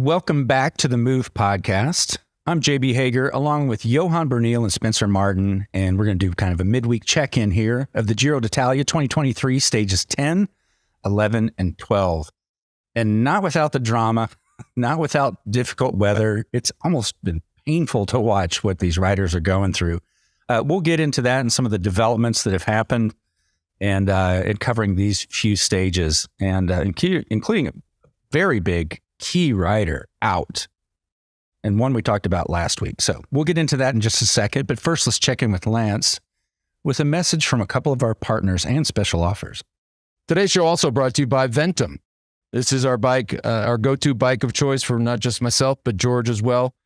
Welcome back to the Move podcast. I'm JB Hager, along with Johan Bernil and Spencer Martin, and we're going to do kind of a midweek check-in here of the Giro d'Italia 2023, stages 10, 11, and 12. And not without the drama, not without difficult weather. It's almost been painful to watch what these riders are going through. We'll get into that and some of the developments that have happened and covering these few stages, and including a very big key rider out, and one we talked about last week. So we'll get into that in just a second. But first, let's check in with Lance with a message from a couple of our partners and special offers. Today's show also brought to you by Ventum. This is our bike, our go-to bike of choice for not just myself, but George as well.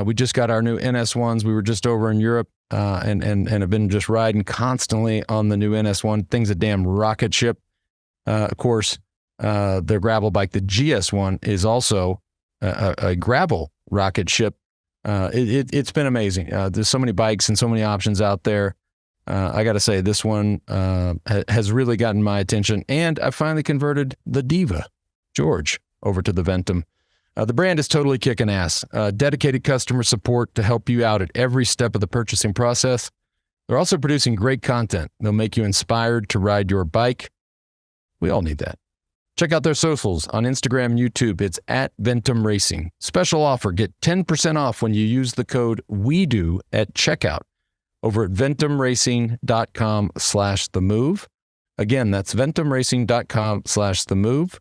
We just got our new NS1s. We were just over in Europe and have been just riding constantly on the new NS1. Thing's a damn rocket ship. Of course, their gravel bike, the GS1, is also a gravel rocket ship. It's been amazing. There's so many bikes and so many options out there. I got to say, this one has really gotten my attention, and I finally converted the Diva, George, over to the Ventum. The brand is totally kicking ass. Dedicated customer support to help you out at every step of the purchasing process. They're also producing great content. They'll make you inspired to ride your bike. We all need that. Check out their socials on Instagram and YouTube. It's at Ventum Racing. Special offer. Get 10% off when you use the code WEDO at checkout over at ventumracing.com/themove. Again, that's ventumracing.com/themove.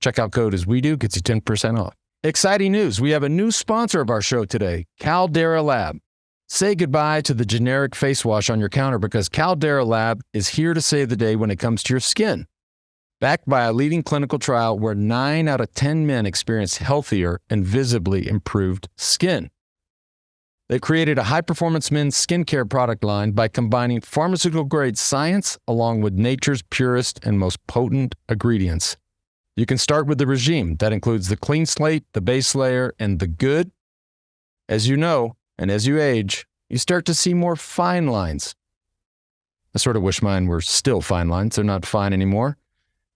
Checkout code is WEDO, gets you 10% off. Exciting news. We have a new sponsor of our show today, Caldera Lab. Say goodbye to the generic face wash on your counter because Caldera Lab is here to save the day when it comes to your skin. Backed by a leading clinical trial where 9 out of 10 men experienced healthier and visibly improved skin. They created a high-performance men's skincare product line by combining pharmaceutical-grade science along with nature's purest and most potent ingredients. You can start with the regime. That includes the clean slate, the base layer, and the good. As you know, and as you age, you start to see more fine lines. I sort of wish mine were still fine lines. They're not fine anymore.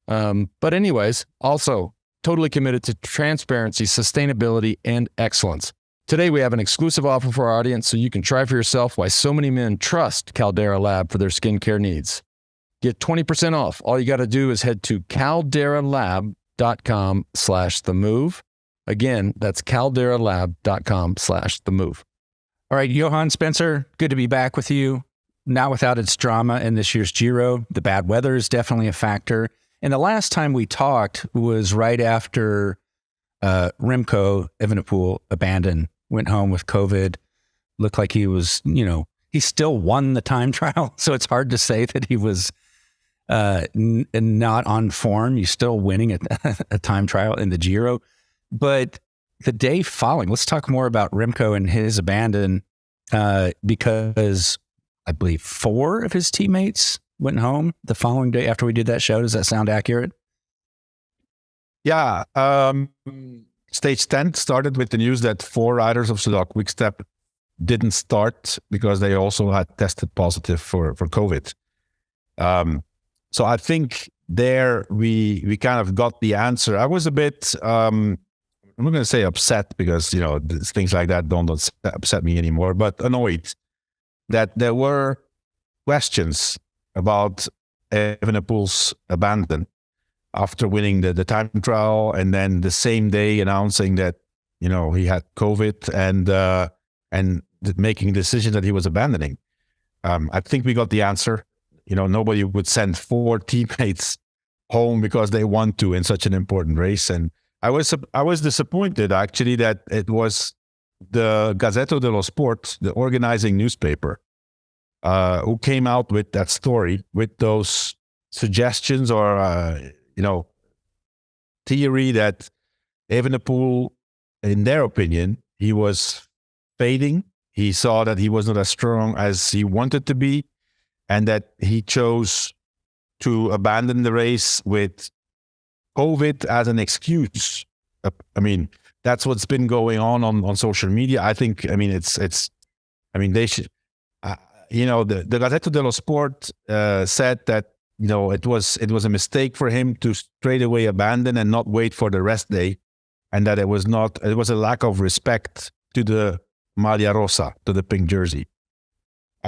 But anyways, also totally committed to transparency, sustainability, and excellence. Today, we have an exclusive offer for our audience so you can try for yourself why so many men trust Caldera Lab for their skincare needs. Get 20% off. All you got to do is head to calderalab.com/themove. Again, that's calderalab.com/themove. All right, Johan, Spencer, good to be back with you. Not without its drama in this year's Giro. The bad weather is definitely a factor. And the last time we talked was right after Remco Evenpoel abandoned, went home with COVID. Looked like he was, he still won the time trial. So it's hard to say that he was not on form. He's still winning a time trial in the Giro. But the day following, let's talk more about Remco and his abandon because I believe 4 of his teammates went home the following day after we did that show. Does that sound accurate? Yeah. Stage 10 started with the news that 4 riders of Soudal Quickstep didn't start because they also had tested positive for COVID. So I think there we kind of got the answer. I was a bit, I'm not going to say upset because, things like that don't upset me anymore, but annoyed that there were questions about Evenepoel's abandon after winning the time trial, and then the same day announcing that he had COVID and making a decision that he was abandoning. I think we got the answer. Nobody would send 4 teammates home because they want to in such an important race, and I was disappointed actually that it was the Gazzetta dello Sport, the organizing newspaper, who came out with that story, with those suggestions or, theory that Evenepoel, in their opinion, he was fading. He saw that he was not as strong as he wanted to be, and that he chose to abandon the race with COVID as an excuse. That's what's been going on social media. I think, they should, the Gazzetta dello Sport said that, it was a mistake for him to straight away abandon and not wait for the rest day and that it was a lack of respect to the Maglia Rosa, to the pink jersey.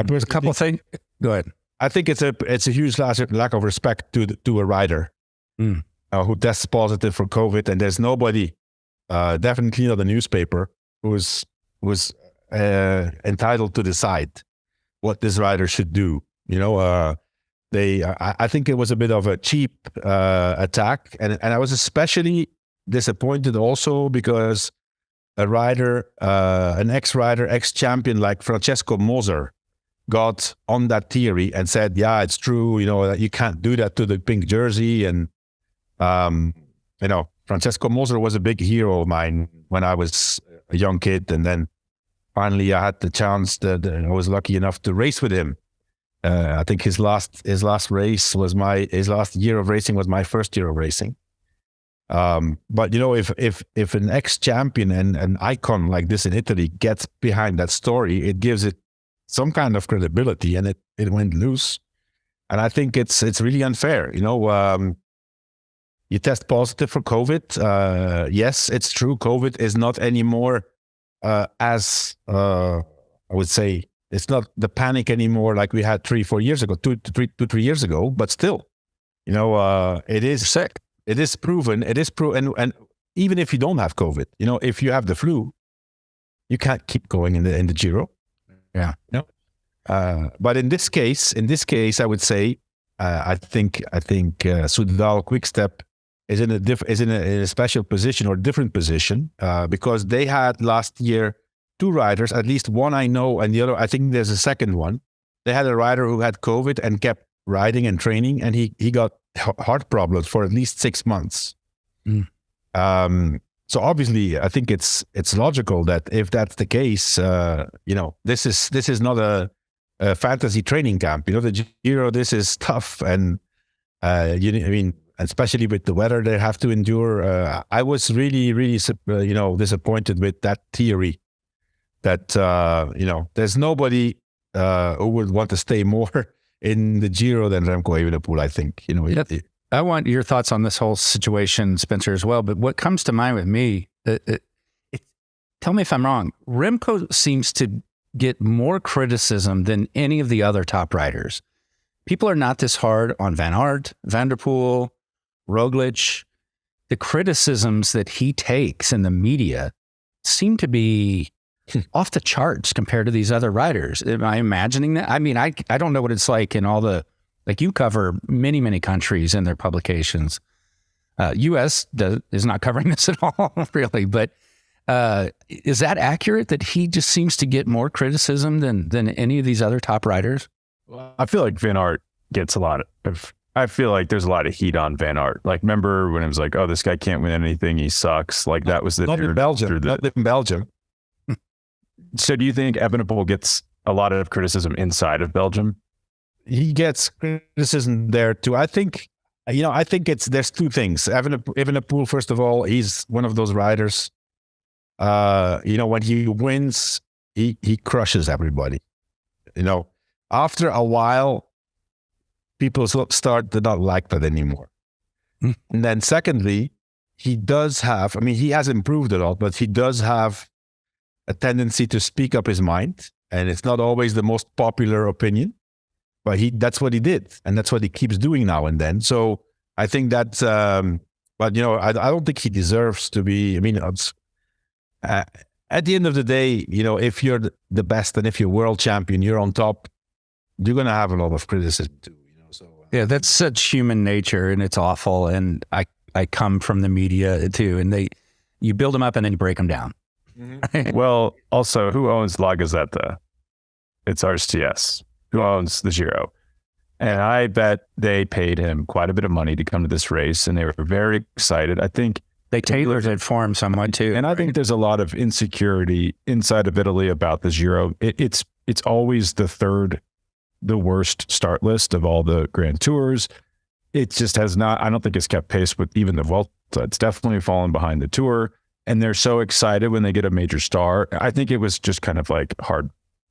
There's a couple of things. Go ahead. I think it's a huge lack of respect to a rider who tests positive for COVID, and there's nobody, definitely not the newspaper, who's entitled to decide what this rider should do. I think it was a bit of a cheap attack, and I was especially disappointed also because a rider, an ex-rider, ex-champion like Francesco Moser got on that theory and said, yeah, it's true, that you can't do that to the pink jersey. And, Francesco Moser was a big hero of mine when I was a young kid. And then finally I had the chance that I was lucky enough to race with him. I think his last race was his last year of racing was my first year of racing. But if an ex-champion and an icon like this in Italy gets behind that story, it gives it some kind of credibility, and it went loose. And I think it's really unfair. You test positive for COVID. Yes, it's true. COVID is not anymore as I would say, it's not the panic anymore like we had 3-4 years ago, 2-3 years ago. But still, it is sick. It is proven. And even if you don't have COVID, if you have the flu, you can't keep going in the Giro. Yeah. But in this case, I would say, I think Soudal Quickstep is in a special position or different position because they had last year 2 riders, at least one I know, and the other, I think there's a second one. They had a rider who had COVID and kept riding and training, and he got heart problems for at least 6 months. So obviously, I think it's logical that if that's the case, this is not a fantasy training camp. The Giro, this is tough, and especially with the weather they have to endure. I was really, really, disappointed with that theory that there's nobody who would want to stay more in the Giro than Remco Evenpoel. I think I want your thoughts on this whole situation, Spencer, as well. But what comes to mind with me, tell me if I'm wrong, Remco seems to get more criticism than any of the other top riders. People are not this hard on Van Aert, Van der Poel, Roglic. The criticisms that he takes in the media seem to be off the charts compared to these other riders. Am I imagining that? I mean, I don't know what it's like in all the, like you cover many, many countries in their publications. U.S. is not covering this at all, really. But is that accurate that he just seems to get more criticism than any of these other top riders? Well, I feel like Van Aert gets a lot of, I feel like there's a lot of heat on Van Aert. Like, remember when it was like, oh, this guy can't win anything, he sucks. Like that was the not in Belgium. Not in Belgium. So do you think Evenepoel gets a lot of criticism inside of Belgium? He gets criticism there too. I think there's 2 things. Evenepoel, first of all, he's one of those riders. When he wins, he crushes everybody. After a while, people start to not like that anymore. And then secondly, he has improved a lot, but he does have a tendency to speak up his mind, and it's not always the most popular opinion, but that's what he did, and that's what he keeps doing now and then. So I think that's, but I don't think he deserves to be. At the end of the day, if you're the best and if you're world champion, you're on top, you're going to have a lot of criticism too. Yeah, that's such human nature, and it's awful. And I come from the media too, and you build them up and then you break them down. Mm-hmm. Well, also, who owns La Gazzetta? It's RCS. Who owns the Giro? And I bet they paid him quite a bit of money to come to this race, and they were very excited. I think they tailored it for him somewhat too. And I think there's a lot of insecurity inside of Italy about the Giro. It's always the worst start list of all the Grand Tours. It just has not, I don't think it's kept pace with even the Vuelta. It's definitely fallen behind the Tour. And they're so excited when they get a major star. I think it was just kind of like hard.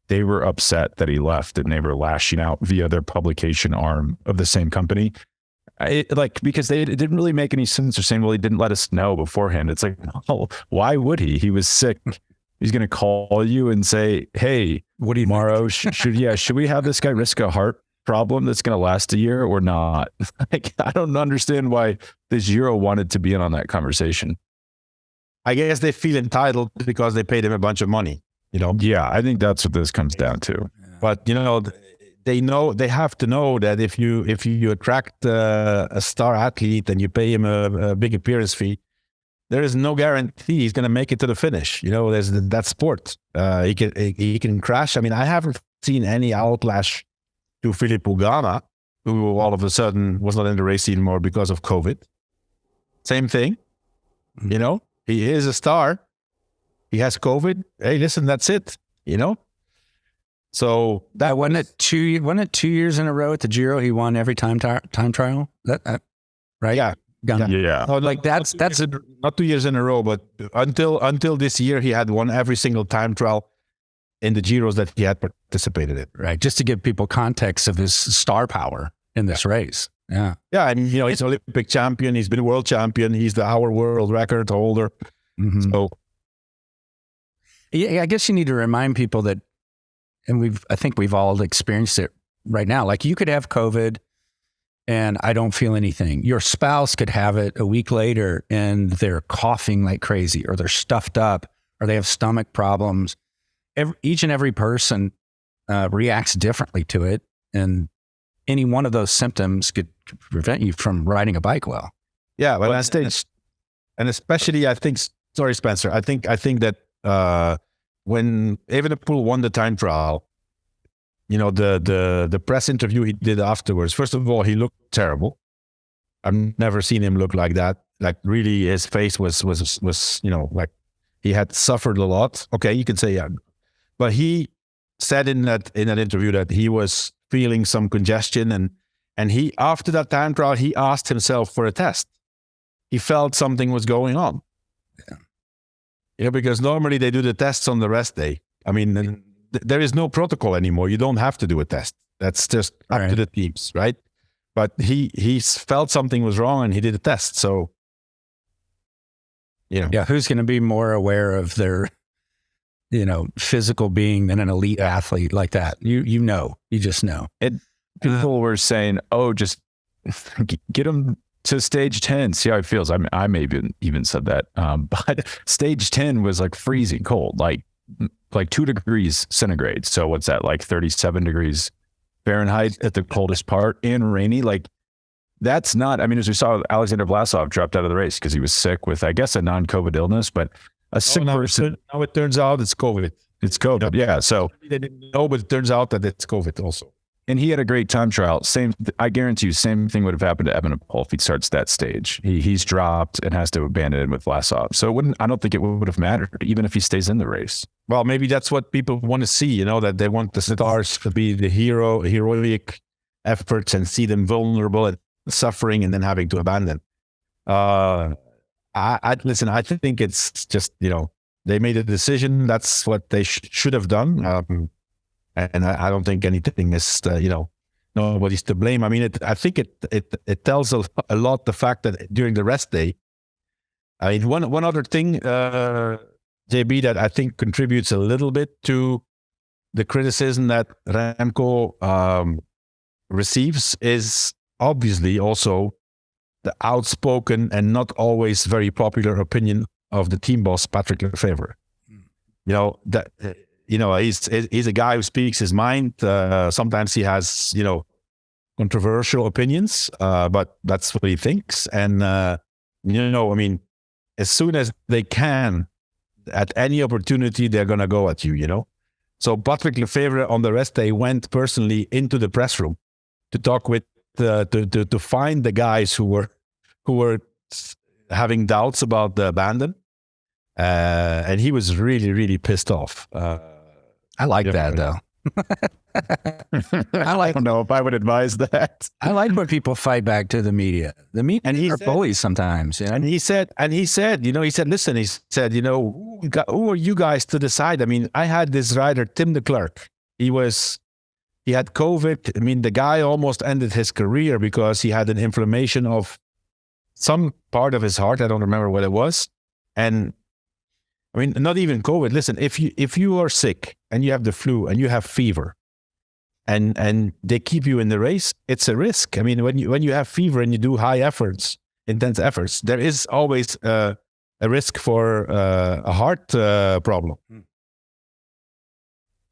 They were upset that he left, and they were lashing out via their publication arm of the same company. Because it didn't really make any sense. They're saying, well, he didn't let us know beforehand. It's like, no, why would he? He was sick. He's going to call you and say, hey, What do you Mauro, should we have this guy risk a heart problem that's going to last a year or not? Like, I don't understand why the Giro wanted to be in on that conversation. I guess they feel entitled because they paid him a bunch of money, Yeah, I think that's what this comes down to. But they have to know that if you attract a star athlete and you pay him a big appearance fee, there is no guarantee he's going to make it to the finish. There's that sport. He can crash. I mean, I haven't seen any outlash to Philippe Ugana, who all of a sudden was not in the race anymore because of COVID. Same thing. He is a star. He has COVID. Hey, listen, that's it. So that wasn't it 2 years in a row at the Giro? He won every time trial. That right? Yeah. Yeah. No, like that's not 2 years in a row, but until this year, he had won every single time trial in the Giros that he had participated in. right. Just to give people context of his star power in this race. Yeah. Yeah, and he's an Olympic champion. He's been world champion. He's the hour world record holder. Mm-hmm. So, yeah, I guess you need to remind people that, and I think we've all experienced it right now. Like, you could have COVID and I don't feel anything. Your spouse could have it a week later and they're coughing like crazy, or they're stuffed up, or they have stomach problems. Each and every person reacts differently to it, and any one of those symptoms could prevent you from riding a bike well. Yeah, but and especially, I think. Sorry, Spencer. I think that when Evenepoel won the time trial, the press interview he did afterwards. First of all, he looked terrible. I've never seen him look like that. Like, really, his face was like he had suffered a lot. Okay, you can say yeah, but he said in that interview that he was feeling some congestion, and he, after that time trial, he asked himself for a test. He felt something was going on. Yeah. Because normally they do the tests on the rest day. I mean, there is no protocol anymore. You don't have to do a test. That's just up to the teams, right? But he felt something was wrong and he did a test. So, yeah, who's going to be more aware of their, physical being than an elite athlete like that? You just know. People were saying, "Oh, just get him to stage 10, see how he feels." I maybe even said that, but stage 10 was like freezing cold, like 2 degrees centigrade. So what's that, like 37 degrees Fahrenheit at the coldest part, and rainy. Like, that's not, I mean, as we saw, Alexander Vlasov dropped out of the race because he was sick with, I guess, a non-COVID illness, but a sick person. Now it turns out it's COVID. It's COVID, yeah. So they didn't know, but it turns out that it's COVID also. And he had a great time trial. I guarantee you, same thing would have happened to Evenepoel if he starts that stage. He's dropped and has to abandon it with Vlasov. So I don't think it would have mattered, even if he stays in the race. Well, maybe that's what people want to see, that they want the stars to be the heroic efforts and see them vulnerable and suffering and then having to abandon. I think it's just, they made a decision. That's what they should have done. And I don't think anything is, nobody's to blame. I mean, I think it tells a lot, the fact that during the rest day, I mean, one other thing, JB, that I think contributes a little bit to the criticism that Remco receives is obviously also the outspoken and not always very popular opinion of the team boss, Patrick Lefevere. He's a guy who speaks his mind. Sometimes he has, controversial opinions, but that's what he thinks. And, I mean, as soon as they can, at any opportunity, they're going to go at you, So Patrick Lefevere on the rest day went personally into the press room to talk with, to find the guys who were having doubts about the abandon. And he was really, really pissed off. I like that though. I don't know if I would advise that. I like when people fight back to the media. The media are bullies sometimes. And he said, listen, who are you guys to decide? I mean, I had this rider, Tim de Klerk. He was he had COVID. I mean, the guy almost ended his career because he had an inflammation of some part of his heart. I don't remember what it was. And I mean, not even COVID. Listen, if you are sick and you have the flu and you have fever and they keep you in the race, it's a risk. I mean, when you have fever and you do high efforts, intense efforts, there is always a risk for a heart problem.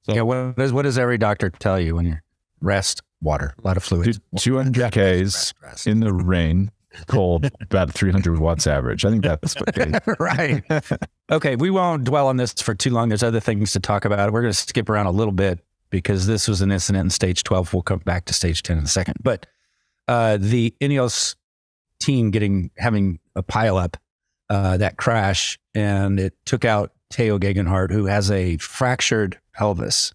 So, yeah, what does every doctor tell you when you rest? Water, a lot of fluids. 200 Ks in the rain, cold, about 300 watts average. I think that's what right. Okay, we won't dwell on this for too long. There's other things to talk about. We're going to skip around a little bit because this was an incident in stage 12. We'll come back to stage 10 in a second. But the Ineos team having a pileup, that crash, and it took out Tao Geoghegan Hart, who has a fractured pelvis.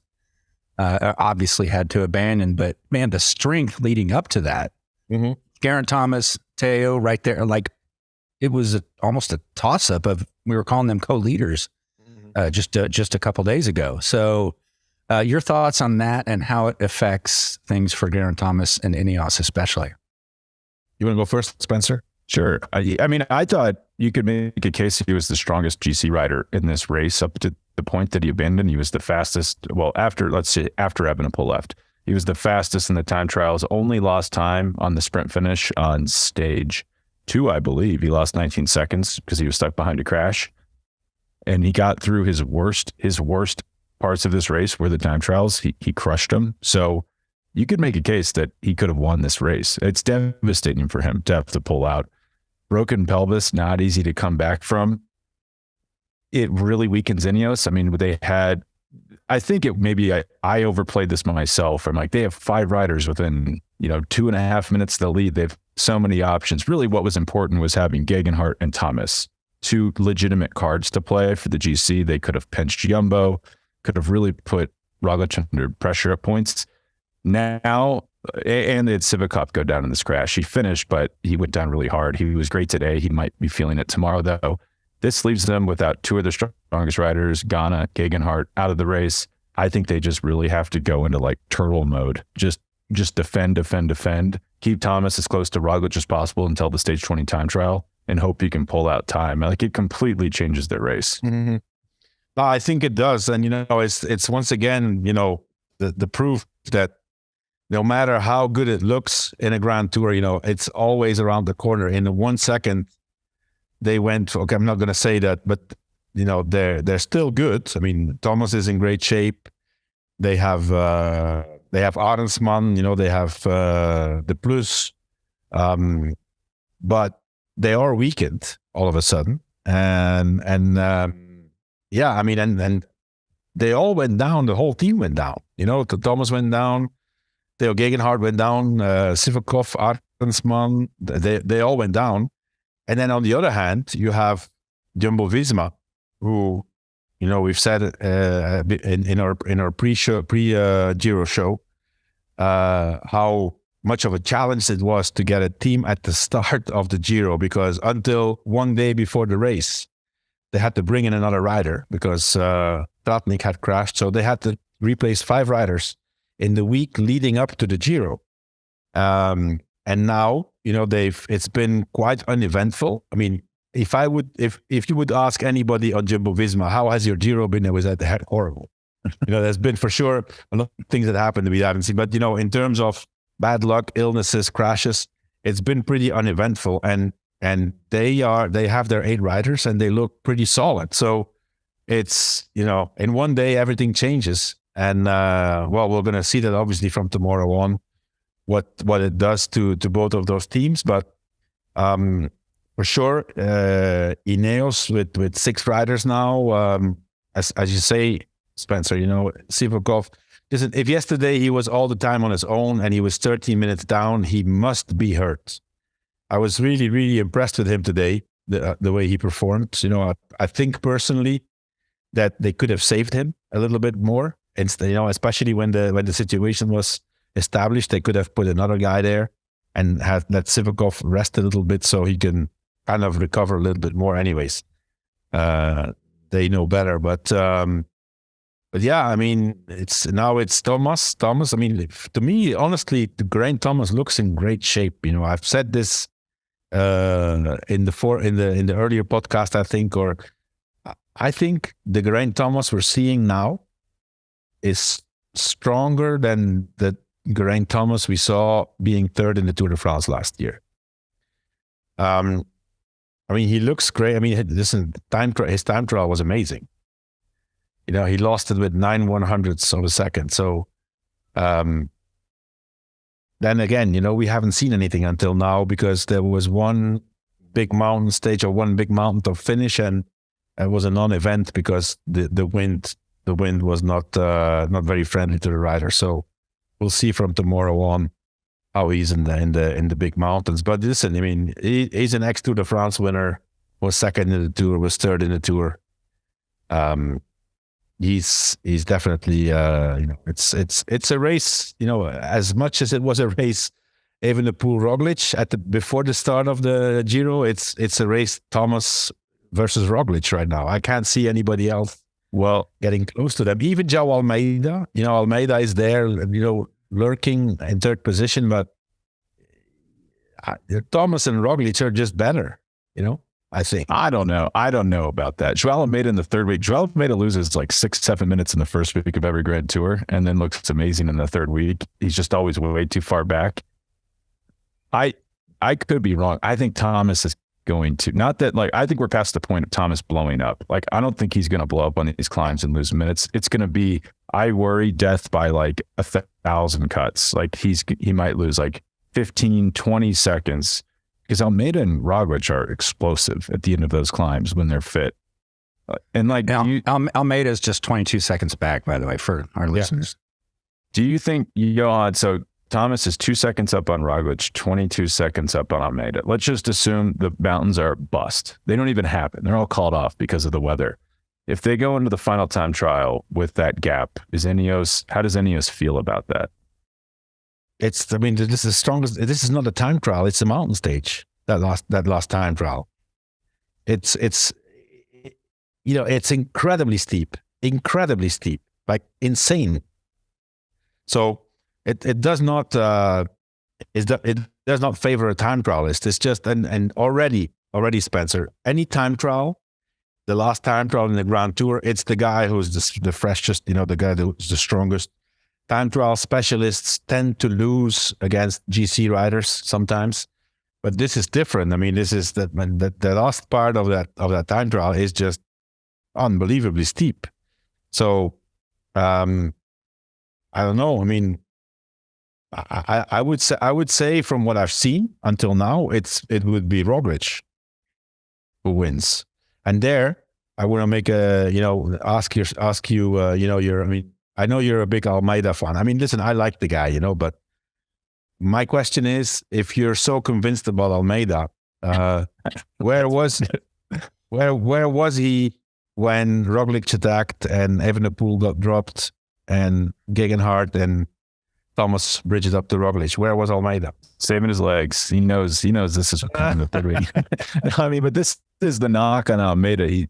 Obviously had to abandon, but man, the strength leading up to that. Mm-hmm. Geraint Thomas, Tao, right there, like it was almost a toss-up of, we were calling them co-leaders just a couple days ago. So your thoughts on that and how it affects things for Geraint Thomas and Ineos especially? You want to go first, Spencer? Sure. I mean, I thought you could make a case he was the strongest GC rider in this race up to the point that he abandoned. He was the fastest. Well, after Evenepoel left, he was the fastest in the time trials, only lost time on the sprint finish on stage 2, I believe. He lost 19 seconds because he was stuck behind a crash. And he got through his worst parts of this race were the time trials. He crushed them. So you could make a case that he could have won this race. It's devastating for him to have to pull out. Broken pelvis, not easy to come back from. It really weakens Ineos. I mean, I think I overplayed this myself. I'm like, they have 5 riders within, 2.5 minutes of the lead. They have so many options. Really what was important was having Geoghegan Hart and Thomas, 2 legitimate cards to play for the GC. They could have pinched Jumbo, could have really put Roglic under pressure at points. Now, and they had Sivakov go down in this crash. He finished, but he went down really hard. He was great today. He might be feeling it tomorrow, though. This leaves them without 2 of their strongest riders, Ghana, Geoghegan Hart, out of the race. I think they just really have to go into like turtle mode. Just defend. Keep Thomas as close to Roglic as possible until the stage 20 time trial and hope he can pull out time. Like it completely changes their race. Mm-hmm. No, I think it does. And, it's once again, the proof that no matter how good it looks in a Grand Tour, it's always around the corner. In 1 second, they went, okay, I'm not going to say that, but, they're still good. I mean, Thomas is in great shape. They have Arensman, they have the Plus, but they are weakened all of a sudden. And they all went down. The whole team went down. Thomas went down. Tao Geoghegan Hart went down. Sivakov, Arensman, they all went down. And then on the other hand, you have Jumbo-Visma, who, we've said in our pre-Giro show how much of a challenge it was to get a team at the start of the Giro, because until one day before the race, they had to bring in another rider because Tratnik had crashed. So they had to replace 5 riders in the week leading up to the Giro. And now, it's been quite uneventful. I mean, if you would ask anybody on Jumbo-Visma, how has your Giro been? It was horrible. There's been for sure a lot of things that happened that we haven't seen. But, in terms of bad luck, illnesses, crashes, it's been pretty uneventful. And they have their 8 riders and they look pretty solid. So it's, in one day, everything changes. And, we're going to see that obviously from tomorrow on, what it does to both of those teams. But for sure, Ineos with 6 riders now, as you say, Spencer, Sivakov, listen, if yesterday he was all the time on his own and he was 13 minutes down, he must be hurt. I was really, really impressed with him today, the way he performed. I think personally that they could have saved him a little bit more. And, especially when the situation was established, they could have put another guy there and let Sivakov rest a little bit so he can kind of recover a little bit more. Anyways, they know better. But yeah, I mean, it's Thomas. I mean, to me, honestly, Geraint Thomas looks in great shape. I've said this in the earlier podcast, I think, or I think the Geraint Thomas we're seeing now is stronger than the Geraint Thomas we saw being third in the Tour de France last year. I mean, he looks great. I mean, listen, his time trial was amazing. He lost it with 9/100ths of a second. So then again, we haven't seen anything until now because there was one big mountain stage or one big mountain to finish, and it was a non-event because the wind was not very friendly to the rider. So we'll see from tomorrow on how he's in the big mountains. But listen, I mean, he's an ex-Tour de France winner, was second in the Tour, was third in the Tour. He's definitely it's a race, as much as it was a race Evenepoel Roglic before the start of the Giro, it's a race Thomas versus Roglic right now. I can't see anybody else getting close to them. Even João Almeida, Almeida is there, lurking in third position, but Thomas and Roglic are just better, I think. I don't know about that. João Almeida in the third week. João Almeida loses like 6-7 minutes in the first week of every Grand Tour and then looks amazing in the third week. He's just always way too far back. I could be wrong. I think Thomas is going to, not that I think we're past the point of Thomas blowing up. I don't think he's going to blow up on these climbs and lose minutes. It's going to be, I worry, death by 1,000 cuts. He might lose 15, 20 seconds. Because Almeida and Roglic are explosive at the end of those climbs when they're fit. And Almeida is just 22 seconds back, by the way, for our listeners. Do you think, Johan, so Thomas is 2 seconds up on Roglic, 22 seconds up on Almeida. Let's just assume the mountains are bust. They don't even happen. They're all called off because of the weather. If they go into the final time trial with that gap, how does Ineos feel about that? This is the strongest. This is not a time trial. It's a mountain stage. That last time trial. It's incredibly steep, insane. So it does not favor a time trialist. It's just and already Spencer. Any time trial, the last time trial in the Grand Tour, it's the guy who's the freshest. The guy who's the strongest. Time trial specialists tend to lose against GC riders sometimes, but this is different. I mean, this is the last part of that time trial is just unbelievably steep. So, I don't know. I mean, I would say from what I've seen until now, it would be Roglic who wins. And there, I want to make ask you, I know you're a big Almeida fan. I mean, listen, I like the guy, but my question is, if you're so convinced about Almeida, where was he when Roglic attacked and Evenepoel got dropped and Geoghegan Hart and Thomas bridges up to Roglic? Where was Almeida? Saving his legs. He knows this is the third week. I mean, but this is the knock on Almeida.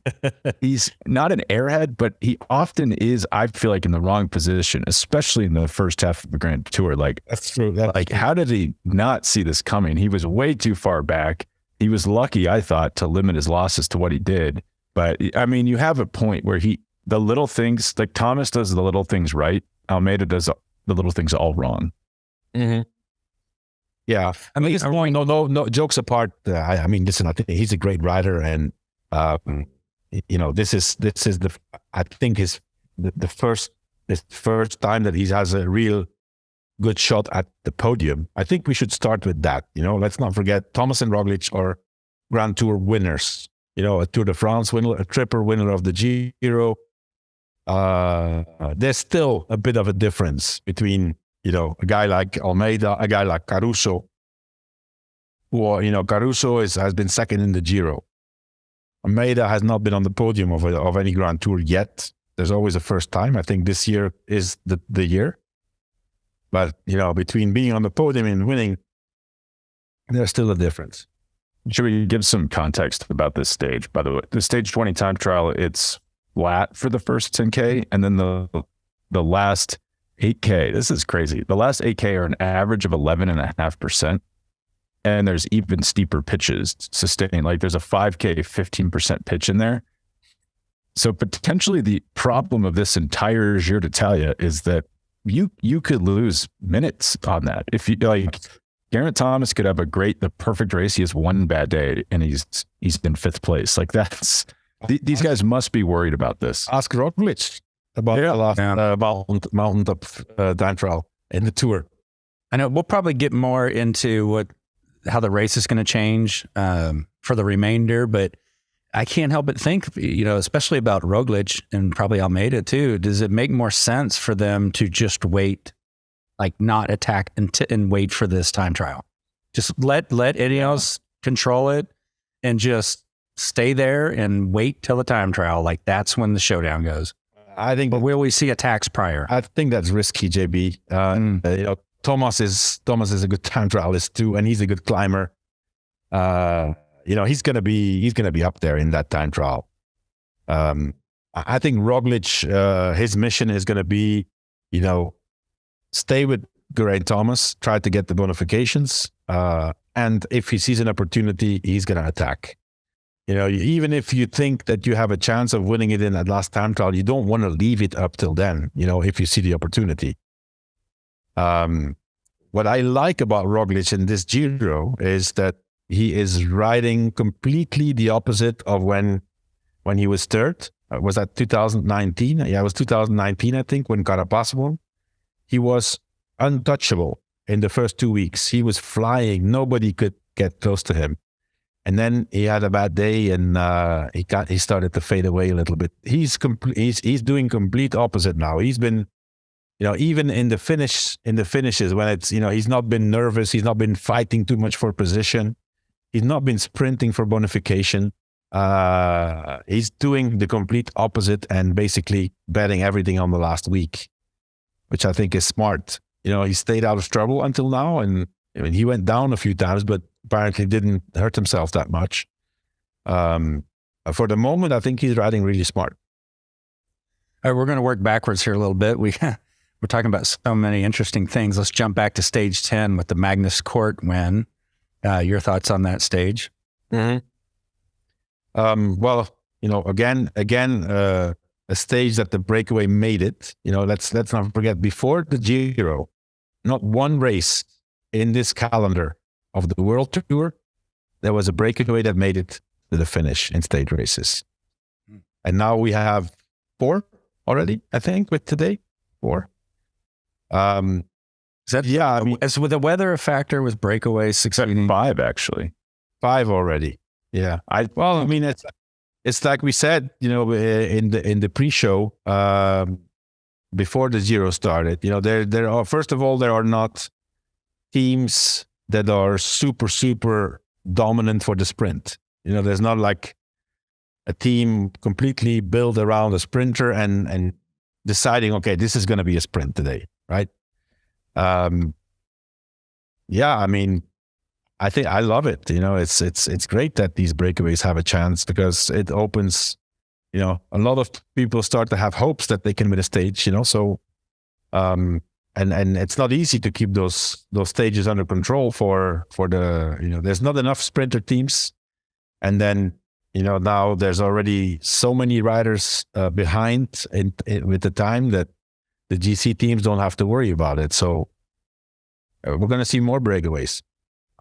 He's not an airhead, but he often is, I feel in the wrong position, especially in the first half of the Grand Tour. That's true. How did he not see this coming? He was way too far back. He was lucky, I thought, to limit his losses to what he did. But I mean, you have a point where the little things, Thomas does the little things right. Almeida does the little things all wrong. Mm-hmm. Yeah, I mean, no jokes apart. I mean, listen, I think he's a great rider, and this is I think the first time that he has a real good shot at the podium. I think we should start with that. Let's not forget Thomas and Roglic are Grand Tour winners. A Tour de France winner, a triple winner of the Giro. There's still a bit of a difference between a guy like Almeida, a guy like Caruso, who, Caruso has been second in the Giro. Almeida has not been on the podium of any Grand Tour yet. There's always a first time. I think this year is the year. But, between being on the podium and winning, there's still a difference. Should we give some context about this stage? By the way, the stage 20 time trial, it's flat for the first 10K. And then the last 8K, this is crazy. The last 8K are an average of 11.5%. And there's even steeper pitches sustained. Like there's a 5K 15% pitch in there. So potentially the problem of this entire Giro d'Italia is that you could lose minutes on that. If you like, Geraint Thomas could have the perfect race. He has one bad day and he's in 5th place. Like these guys must be worried about this. Ask Roglic about the last mountain time trial in the Tour. I know we'll probably get more into how the race is going to change for the remainder, but I can't help but think, especially about Roglic and probably Almeida too. Does it make more sense for them to just wait, like not attack and wait for this time trial? Just let Ineos control it and just stay there and wait till the time trial. Like that's when the showdown goes. I think, but will we see attacks prior? I think that's risky, JB. Thomas is a good time trialist too, and he's a good climber. He's gonna be up there in that time trial. I think Roglic, his mission is gonna be, stay with Geraint Thomas, try to get the bonifications, and if he sees an opportunity, he's gonna attack. Even if you think that you have a chance of winning it in that last time trial, you don't want to leave it up till then. If you see the opportunity. What I like about Roglic in this Giro is that he is riding completely the opposite of when he was third. Was that 2019? Yeah, it was 2019, I think, when Carapaz won. He was untouchable in the first 2 weeks. He was flying. Nobody could get close to him. And then he had a bad day, and he started to fade away a little bit. He's doing complete opposite now. He's been, even in the finishes when it's, he's not been nervous. He's not been fighting too much for position. He's not been sprinting for bonification. He's doing the complete opposite and basically betting everything on the last week, which I think is smart. He stayed out of trouble until now, and he went down a few times, but apparently didn't hurt himself that much. For the moment, I think he's riding really smart. All right, we're going to work backwards here a little bit. We're talking about so many interesting things. Let's jump back to stage 10 with the Magnus Court win. Your thoughts on that stage? Mm-hmm. Well, again, a stage that the breakaway made it. Let's not forget, before the Giro, not one race in this calendar of the World Tour, there was a breakaway that made it to the finish in stage races. And now we have 4 already, I think, with today. 4. Is that, as with the weather a factor with breakaways succeeding? 5, actually. 5 already. Yeah. It's like we said, in the pre-show, before the Giro started, there are, first of all, there are not teams that are super, super dominant for the sprint. There's not like a team completely built around a sprinter and deciding, okay, this is going to be a sprint today, right? I think I love it. It's great that these breakaways have a chance, because it opens, a lot of people start to have hopes that they can win a stage, so, and it's not easy to keep those stages under control for the, there's not enough sprinter teams. And then, now there's already so many riders behind with the time that the GC teams don't have to worry about it. So we're going to see more breakaways.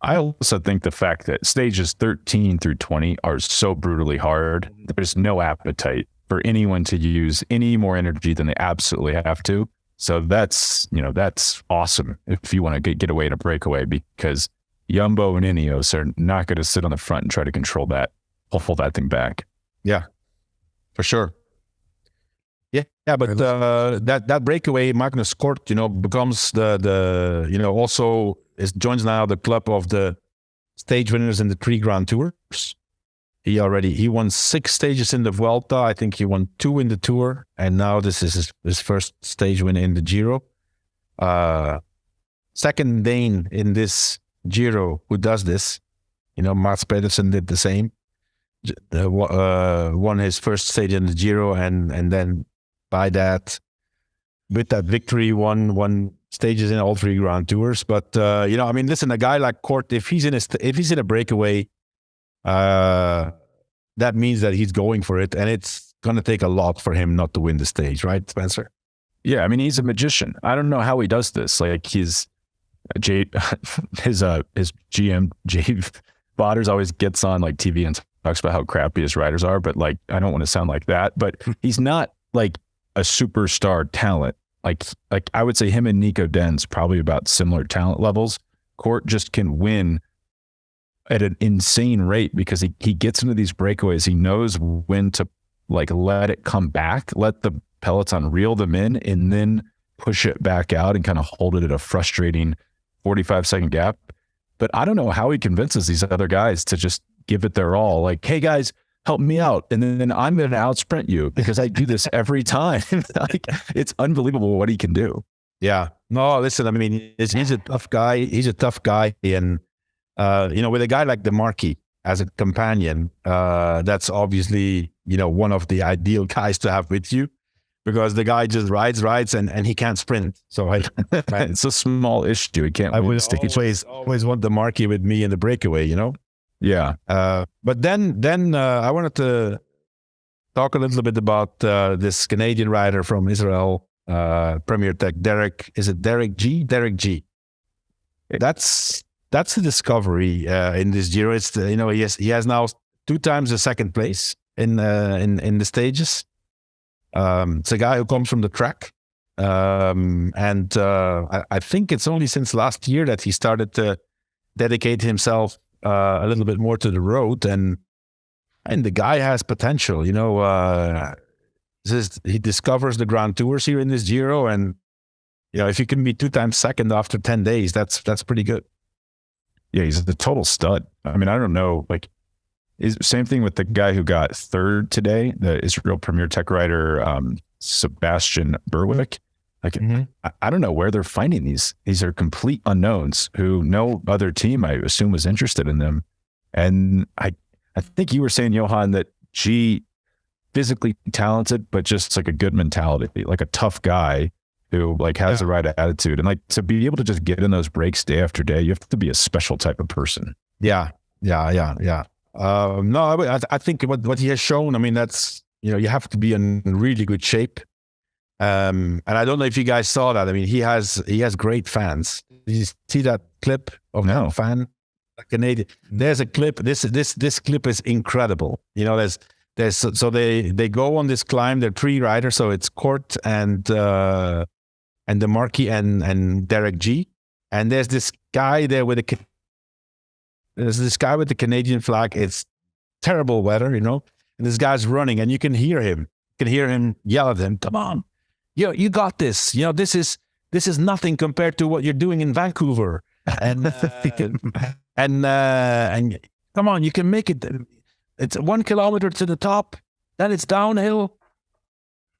I also think the fact that stages 13 through 20 are so brutally hard, there's no appetite for anyone to use any more energy than they absolutely have to. So that's awesome if you want to get away in a breakaway, because Jumbo and Ineos are not going to sit on the front and try to control that, pull that thing back. Yeah, for sure. Yeah, but that breakaway, Magnus Kort, becomes the also joins now the club of the stage winners in the 3 Grand Tours. He won 6 stages in the Vuelta. I think he won 2 in the Tour, and now this is his first stage win in the Giro. Second Dane in this Giro who does this. Mats Pedersen did the same. won his first stage in the Giro, and then by that, with that victory, won stages in all 3 Grand Tours. But I mean, listen, a guy like Kort, if he's in a breakaway, that means that he's going for it, and it's going to take a lot for him not to win the stage, right, Spencer? Yeah, I mean, he's a magician. I don't know how he does this. Like his GM Jay Botters always gets on like TV and talks about how crappy his riders are, but like I don't want to sound like that. But he's not like a superstar talent. Like I would say him and Nico Den's probably about similar talent levels. Kort just can win at an insane rate because he gets into these breakaways. He knows when to like let it come back, let the peloton reel them in, and then push it back out and kind of hold it at a frustrating 45-second gap. But I don't know how he convinces these other guys to just give it their all. Like, hey guys, help me out, and then I'm going to out sprint you because I do this every time. Like, it's unbelievable what he can do. Yeah. No, listen, I mean, he's a tough guy. He's a tough guy. And, with a guy like the Marquis as a companion, that's obviously, one of the ideal guys to have with you because the guy just rides and he can't sprint. So it's a small issue. He can't. I would always want the Marquis with me in the breakaway, Yeah. But then I wanted to talk a little bit about this Canadian rider from Israel, Premier Tech, Derek. Is it Derek G? Derek G. That's a discovery in this Giro. It's he has now 2 times the second place in the stages. It's a guy who comes from the track, and I think it's only since last year that he started to dedicate himself a little bit more to the road, and the guy has potential. He discovers the Grand Tours here in this Giro, and if you can be 2 times second after 10 days, that's pretty good. Yeah, he's the total stud. I mean, I don't know, like, same thing with the guy who got 3rd today, the Israel Premier Tech rider, Sebastian Berwick. Like, I don't know where they're finding these. These are complete unknowns who no other team, I assume, was interested in them. And I think you were saying, Johan, that G, physically talented, but just like a good mentality, like a tough guy who like has the right attitude. And like to be able to just get in those breaks day after day, you have to be a special type of person. Yeah. No, I think what he has shown, I mean, that's, you have to be in really good shape. And I don't know if you guys saw that. I mean, he has great fans. Did you see that clip of that fan? A Canadian. There's a clip. This clip is incredible. There's so they go on this climb. There are 3 riders. So it's Kort and the Marquis and Derek G. And there's this guy there with the Canadian flag. It's terrible weather, and this guy's running, and you can hear him. You can hear him yell at him, "Come on, you got this. This is nothing compared to what you're doing in Vancouver." And and come on, you can make it. It's 1 kilometer to the top, then it's downhill,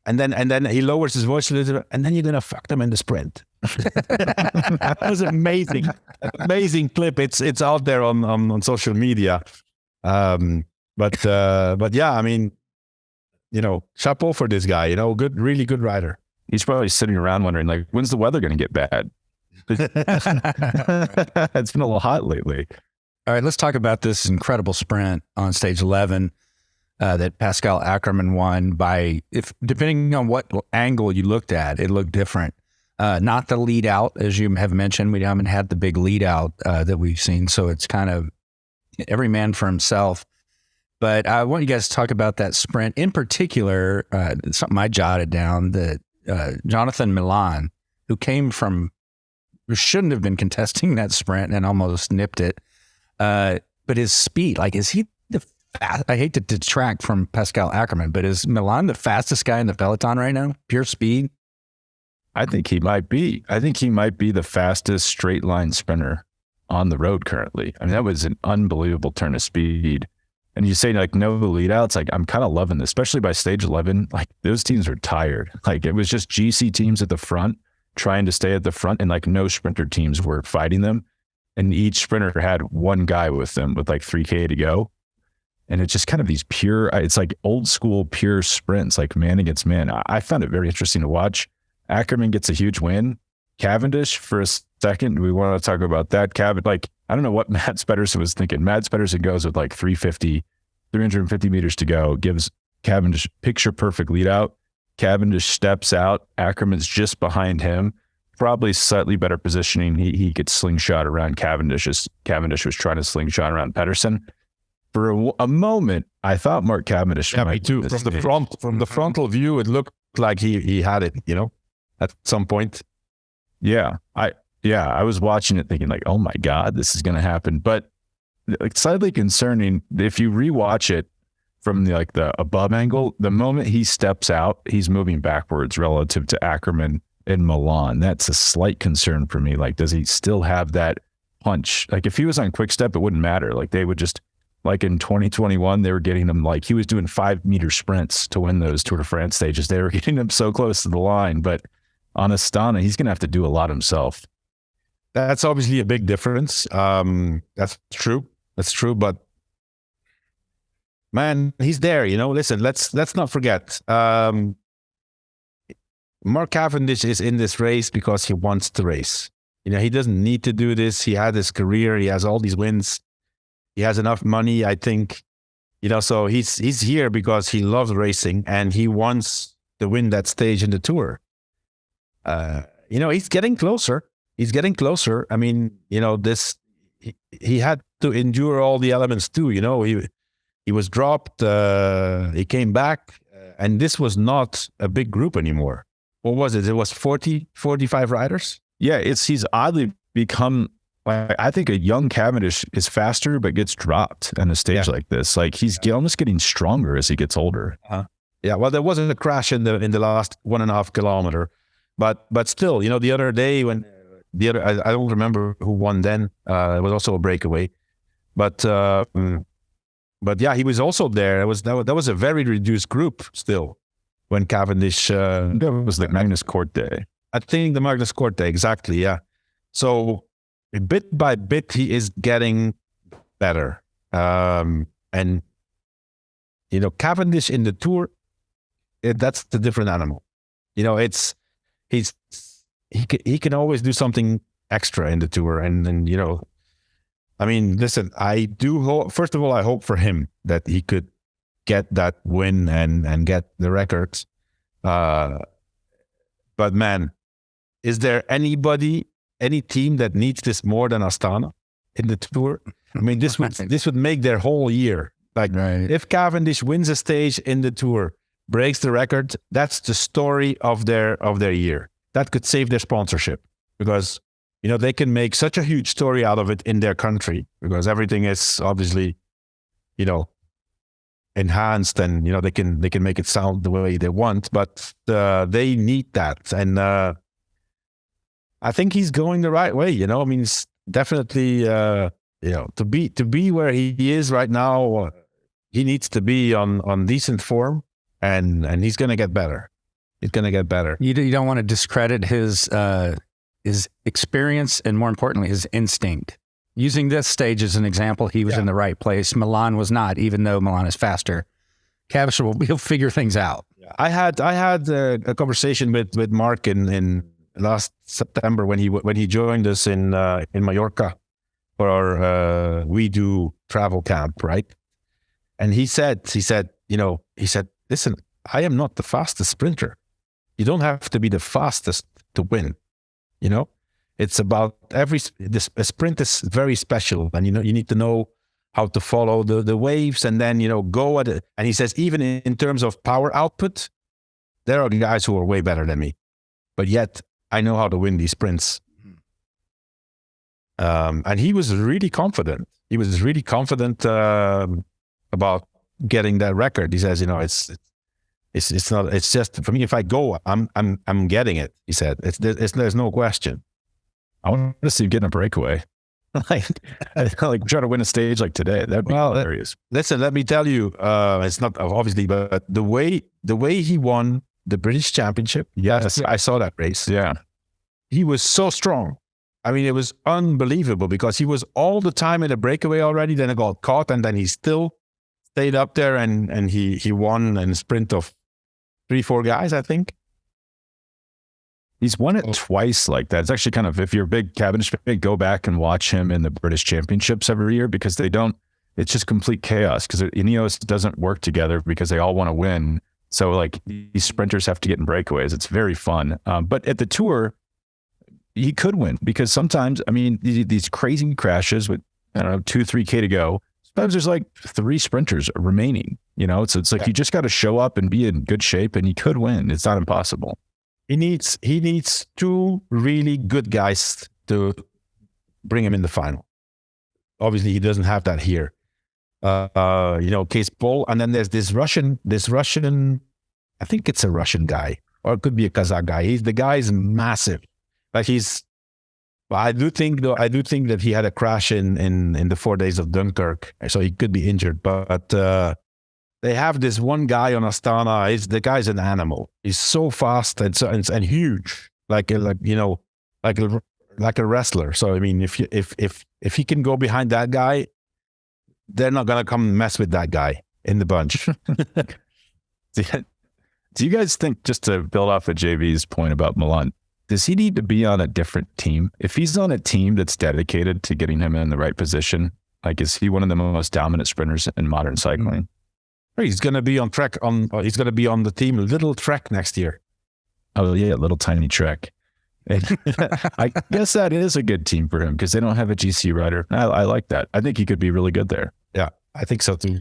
and then he lowers his voice a little bit, and then you're gonna fuck them in the sprint. That was amazing clip. It's out there on social media. But yeah, I mean, chapeau for this guy. Really good rider. He's probably sitting around wondering, like, when's the weather going to get bad? It's been a little hot lately. All right, let's talk about this incredible sprint on stage 11 that Pascal Ackermann won by, depending on what angle you looked at, it looked different. Not the lead out, as you have mentioned. We haven't had the big lead out that we've seen, so it's kind of every man for himself. But I want you guys to talk about that sprint in particular. Something I jotted down that Jonathan Milan, who shouldn't have been contesting that sprint and almost nipped it. But his speed, like, is he I hate to detract from Pascal Ackermann, but is Milan the fastest guy in the peloton right now? Pure speed? I think he might be. I think he might be the fastest straight line sprinter on the road currently. I mean, that was an unbelievable turn of speed. And you say, like, no lead outs. Like, I'm kind of loving this, especially by stage 11. Like, those teams are tired. Like, it was just GC teams at the front trying to stay at the front, and like no sprinter teams were fighting them. And each sprinter had one guy with them with like 3K to go. And it's just kind of these pure, it's like old school pure sprints, like man against man. I found it very interesting to watch. Ackerman gets a huge win. Cavendish, for a second, we want to talk about that. I don't know what Mads Pedersen was thinking. Mads Pedersen goes with like 350 meters to go, gives Cavendish picture perfect lead out. Cavendish steps out. Ackerman's just behind him. Probably slightly better positioning. He could slingshot around Cavendish as Cavendish was trying to slingshot around Pedersen. For a moment, I thought Mark Cavendish. Yeah, me too. From the frontal view, it looked like he had it, at some point. Yeah, I was watching it thinking like, oh my God, this is going to happen. But like, slightly concerning, if you rewatch it from the above angle, the moment he steps out, he's moving backwards relative to Ackerman in Milan. That's a slight concern for me. Like, does he still have that punch? Like, if he was on quick step, it wouldn't matter. Like, they would just, like in 2021, they were getting him, like he was doing 5-meter sprints to win those Tour de France stages. They were getting him so close to the line. But on Astana, he's going to have to do a lot himself. That's obviously a big difference. That's true. But man, he's there. Listen, let's not forget. Mark Cavendish is in this race because he wants to race. He doesn't need to do this. He had his career. He has all these wins. He has enough money, I think. So he's here because he loves racing and he wants to win that stage in the Tour. He's getting closer. I mean, he had to endure all the elements too. He was dropped. He came back, and this was not a big group anymore. What was it? It was 40, 45 riders. Yeah, he's oddly become. I think a young Cavendish is faster, but gets dropped on a stage like this. Like he's almost getting stronger as he gets older. Yeah, well, there wasn't a crash in the last 1.5 kilometer, but still, the other day when I don't remember who won then. It was also a breakaway, but yeah, he was also there. That was a very reduced group still when Cavendish. That was the Magnus Kort day. I think the Magnus Kort day, exactly. Yeah, so. Bit by bit, he is getting better. And, Cavendish in the Tour, that's the different animal. He can always do something extra in the Tour. And I mean, listen, I do hope, first of all, I hope for him that he could get that win and get the records. But man, is there any team that needs this more than Astana in the Tour? I mean, this would make their whole year. Like, if Cavendish wins a stage in the Tour, breaks the record, that's the story of their year. That could save their sponsorship because they can make such a huge story out of it in their country because everything is obviously enhanced and they can make it sound the way they want, but they need that. And I think he's going the right way. I mean, it's definitely, to be where he is right now, he needs to be on decent form, and he's going to get better. He's going to get better. You don't want to discredit his experience and, more importantly, his instinct. Using this stage as an example, he was in the right place. Milan was not, even though Milan is faster. Cavendish he'll figure things out. Yeah. I had a conversation with Mark in last September when he joined us in Mallorca for our We Do travel camp, right? And he said, listen, I am not the fastest sprinter. You don't have to be the fastest to win. It's about a sprint is very special, and you need to know how to follow the waves, and then go at it. And he says, even in terms of power output, there are guys who are way better than me, but yet I know how to win these sprints. And he was really confident. He was really confident about getting that record. He says, it's not. It's just for me. If I go, I'm getting it. He said, there's no question. I want to see him getting a breakaway. like trying to win a stage like today. That'd be hilarious. Listen, let me tell you, it's not obviously, but the way he won the British Championship. Yes, I saw that race. Yeah. He was so strong. I mean, it was unbelievable because he was all the time in a breakaway already. Then it got caught, and then he still stayed up there and he won in a sprint of 3-4 guys, I think. He's won it twice like that. It's actually kind of, if you're a big Cavendish fan, go back and watch him in the British Championships every year, because it's just complete chaos, because Ineos doesn't work together because they all want to win. So like these sprinters have to get in breakaways. It's very fun. But at the Tour, he could win, because sometimes, I mean, these crazy crashes with, 2-3K to go, sometimes there's like 3 sprinters remaining, so it's like you just got to show up and be in good shape, and he could win. It's not impossible. He needs 2 really good guys to bring him in the final. Obviously, he doesn't have that here. Case Paul, and then there's this Russian. I think it's a Russian guy, or it could be a Kazakh guy. The guy is massive. Like I do think that he had a crash in the 4 days of Dunkirk, so he could be injured. But they have this one guy on Astana. The guy's an animal. He's so fast and huge, like a wrestler. So I mean, if he can go behind that guy, they're not gonna come mess with that guy in the bunch. Do you guys think, just to build off of JV's point about Milan, does he need to be on a different team? If he's on a team that's dedicated to getting him in the right position, like, is he one of the most dominant sprinters in modern cycling? He's going to be on track. He's going to be on the team Little Trek next year. Oh yeah, Little Tiny Trek. I guess that is a good team for him, because they don't have a GC rider. I like that. I think he could be really good there. Yeah, I think so too.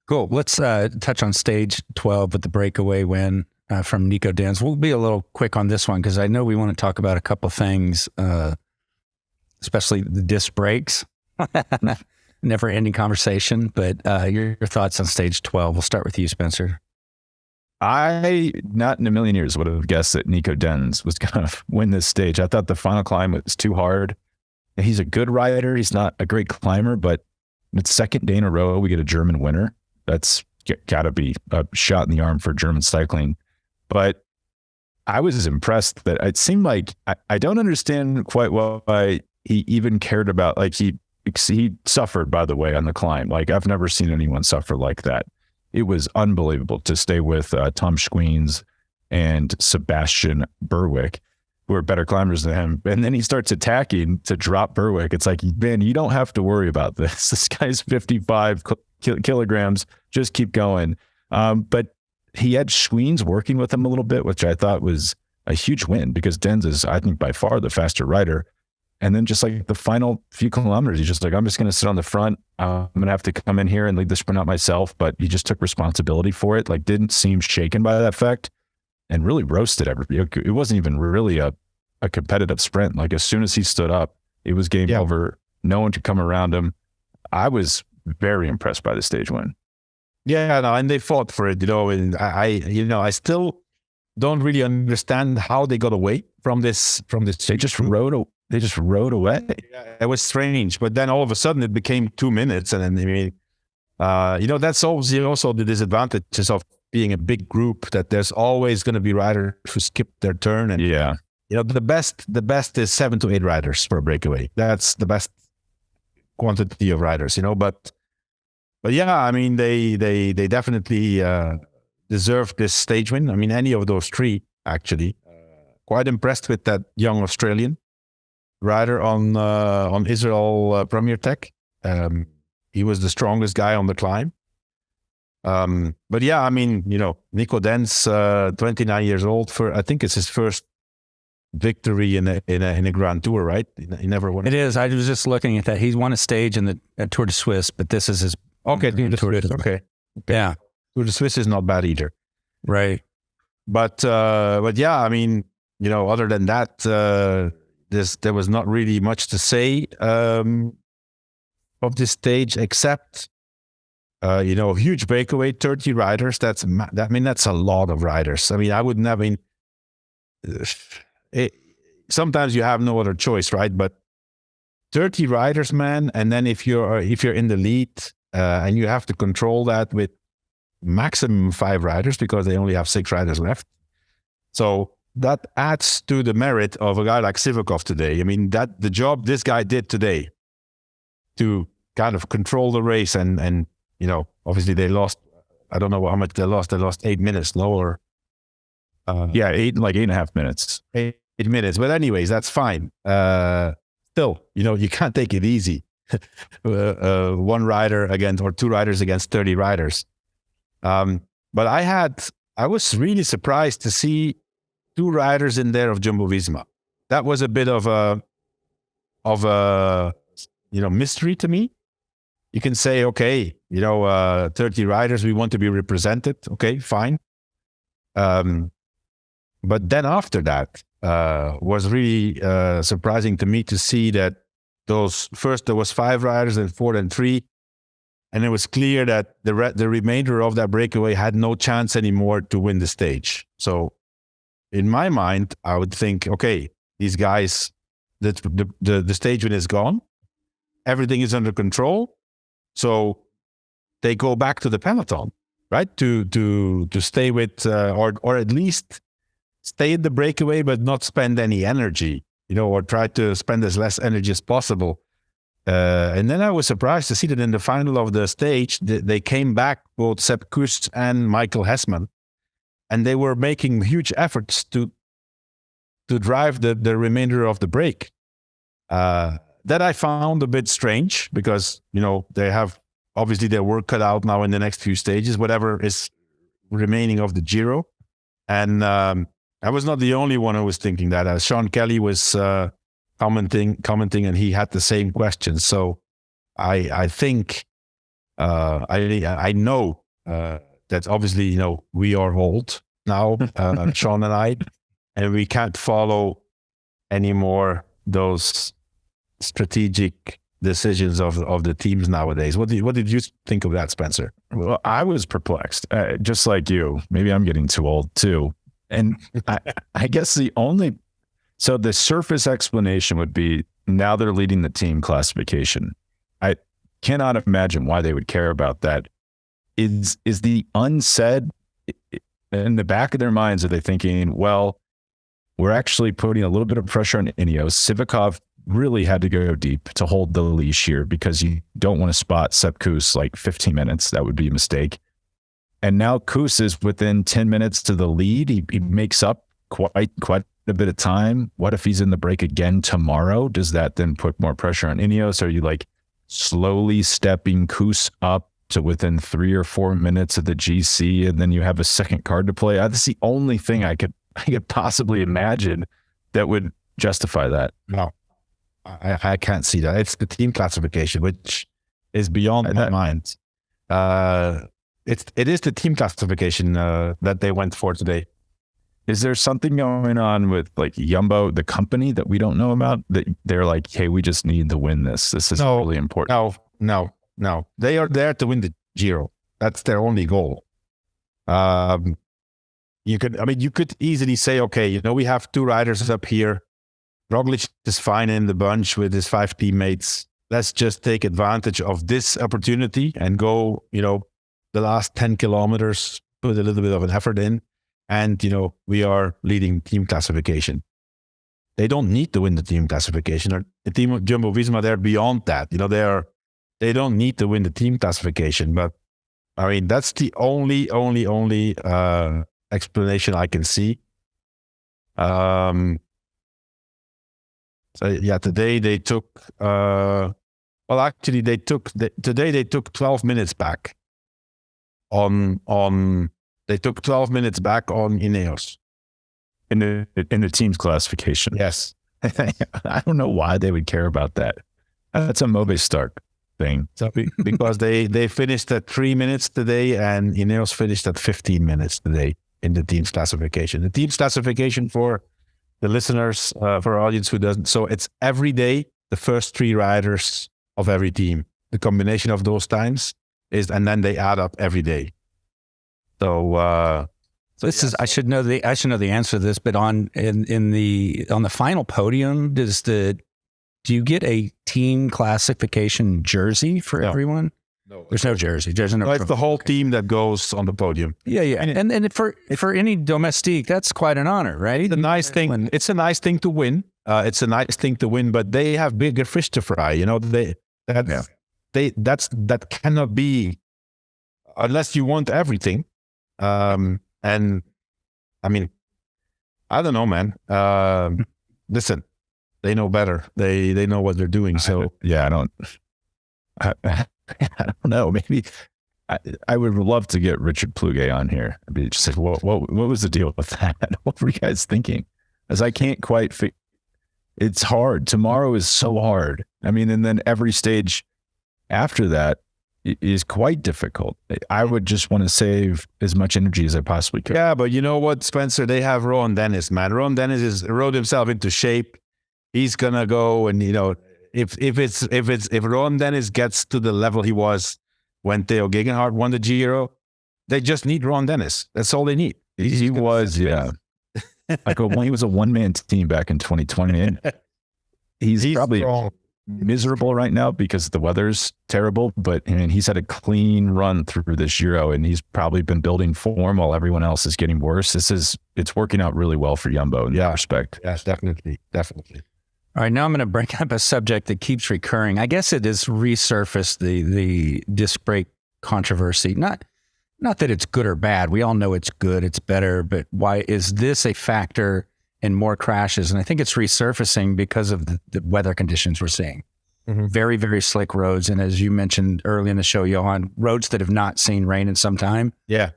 Cool. Let's touch on stage 12 with the breakaway win from Nico Denz. We'll be a little quick on this one, because I know we want to talk about a couple things, especially the disc brakes. Never-ending conversation, but your thoughts on stage 12. We'll start with you, Spencer. I, not in a million years, would have guessed that Nico Denz was going to win this stage. I thought the final climb was too hard. He's a good rider. He's not a great climber, but it's second day in a row we get a German winner. That's got to be a shot in the arm for German cycling. But I was impressed that it seemed like, I don't understand quite why he even cared about, like, he suffered, by the way, on the climb. Like, I've never seen anyone suffer like that. It was unbelievable to stay with Tom Squeens and Sebastian Berwick, who are better climbers than him. And then he starts attacking to drop Berwick. It's like, man, you don't have to worry about this. This guy's 55 kilograms. Just keep going. But he had Squeens working with him a little bit, which I thought was a huge win, because Denz is, I think, by far the faster rider. And then just like the final few kilometers, he's just like, I'm just going to sit on the front. I'm going to have to come in here and lead the sprint out myself. But he just took responsibility for it. Like, didn't seem shaken by that fact, and really roasted everybody. It wasn't even really a competitive sprint. Like, as soon as he stood up, it was game over. No one could come around him. I was very impressed by the stage win. Yeah, no, and they fought for it, and I still don't really understand how they got away from this. They just rode away. Yeah, it was strange, but then all of a sudden it became 2 minutes, and then, I mean, that's obviously also the disadvantages of being a big group, that there's always going to be riders who skip their turn, and the best is 7 to 8 riders for a breakaway. That's the best quantity of riders, but yeah, I mean, they definitely deserve this stage win. I mean, any of those 3 actually. Quite impressed with that young Australian rider on Israel Premier Tech. He was the strongest guy on the climb. But yeah, I mean, Nico Denz, 29 years old, I think it's his first victory in a Grand Tour, right? He never won. It is. I was just looking at that. He's won a stage in the Tour de Suisse, but this is his. Okay, okay. Yeah, Tour de Suisse is not bad either. Right. But yeah, I mean, other than that, there was not really much to say of this stage, except huge breakaway, 30 riders. That's a lot of riders. I mean, I wouldn't have been. Sometimes you have no other choice, right? But 30 riders, man, and then if you're in the lead and you have to control that with maximum 5 riders, because they only have 6 riders left. So that adds to the merit of a guy like Sivakov today. I mean, the job this guy did today to kind of control the race and obviously they lost. I don't know how much they lost. They lost 8 minutes lower. Yeah, 8.5 minutes. 8 minutes. But anyways, that's fine. Still, you can't take it easy. One rider against, or two riders against 30 riders. But I was really surprised to see two riders in there of Jumbo-Visma. That was a bit of a mystery to me. You can say, okay, 30 riders, we want to be represented. Okay, fine. But then after that, was really surprising to me to see that there was 5 riders and 4 and 3. And it was clear that the remainder of that breakaway had no chance anymore to win the stage. So in my mind, I would think, okay, these guys, the stage win is gone. Everything is under control. So they go back to the peloton, right? To stay with, or at least stay in the breakaway, but not spend any energy, or try to spend as less energy as possible. And then I was surprised to see that in the final of the stage, they came back, both Sepp Kuss and Michael Hessman, and they were making huge efforts to drive the remainder of the break. That I found a bit strange because, they have obviously their work cut out now in the next few stages, whatever is remaining of the Giro. And I was not the only one who was thinking that. Sean Kelly was commenting, and he had the same question. So I think I know that obviously we are old now, Sean and I, and we can't follow anymore those strategic decisions of the teams nowadays. What did you think of that, Spencer? Well, I was perplexed, just like you. Maybe I'm getting too old too. And I guess so the surface explanation would be now they're leading the team classification. I cannot imagine why they would care about that. Is the unsaid in the back of their minds? Are they thinking, well, we're actually putting a little bit of pressure on Ineos. Sivakov really had to go deep to hold the leash here because you don't want to spot Sepp Kuss like 15 minutes. That would be a mistake. And now Kuss is within 10 minutes to the lead. He makes up quite a bit of time. What if he's in the break again tomorrow? Does that then put more pressure on Ineos? Are you like slowly stepping Kuss up to within 3 or 4 minutes of the GC, and then you have a second card to play? That's the only thing I could possibly imagine that would justify that. No, I can't see that. It's the team classification, which is beyond my mind. It is the team classification that they went for today. Is there something going on with like Jumbo, the company, that we don't know about? That they're like, hey, we just need to win this. This is really important. No. They are there to win the Giro. That's their only goal. You could easily say, okay, we have 2 riders up here. Roglic is fine in the bunch with his 5 teammates. Let's just take advantage of this opportunity and go, the last 10 kilometers, put a little bit of an effort in. And, we are leading team classification. They don't need to win the team classification. Or the team of Jumbo-Visma, they're beyond that. They don't need to win the team classification. But, that's the only explanation I can see. So, yeah, today they took... today they took 12 minutes back They took 12 minutes back on Ineos in the team's classification. Yes. I don't know why they would care about that. That's a Movistar thing. So because they finished at 3 minutes today, and Ineos finished at 15 minutes today in the team's classification. The team's classification, for the listeners, for our audience who doesn't, so it's every day the first 3 riders of every team. The combination of those times and then they add up every day. So this is, I should know the answer to this, but on the final podium, do you get a team classification jersey for everyone? No, there's no jersey. No, it's the whole team that goes on the podium. Yeah. And for any domestique, that's quite an honor, right? It's a nice thing. It's a nice thing to win. But they have bigger fish to fry. That cannot be unless you want everything. And I mean, I don't know, man. Listen, they know better. They know what they're doing. So I don't know. Maybe I would love to get Richard Pluge on here. I'd be just like, what was the deal with that? What were you guys thinking? As I can't quite it's hard. Tomorrow is so hard. I mean, and then every stage after that is quite difficult. I would just want to save as much energy as I possibly could. Yeah, but you know what, Spencer? They have Rowan Dennis, man. Rowan Dennis is rode himself into shape. He's gonna go, and if Rowan Dennis gets to the level he was when Tao Geoghegan Hart won the Giro, they just need Rowan Dennis. That's all they need. He was, yeah. Like he was a one-man team back in 2020. And he's probably strong. Miserable right now because the weather's terrible, but he's had a clean run through this Giro, and he's probably been building form while everyone else is getting worse. It's working out really well for Jumbo in that respect. Yes, definitely. All right, now I'm going to bring up a subject that keeps recurring. I guess it has resurfaced the disc brake controversy. Not that it's good or bad. We all know it's good, it's better, but why is this a factor in more crashes? And I think it's resurfacing because of the weather conditions we're seeing. Mm-hmm. Very, very slick roads. And as you mentioned early in the show, Johan, roads that have not seen rain in some time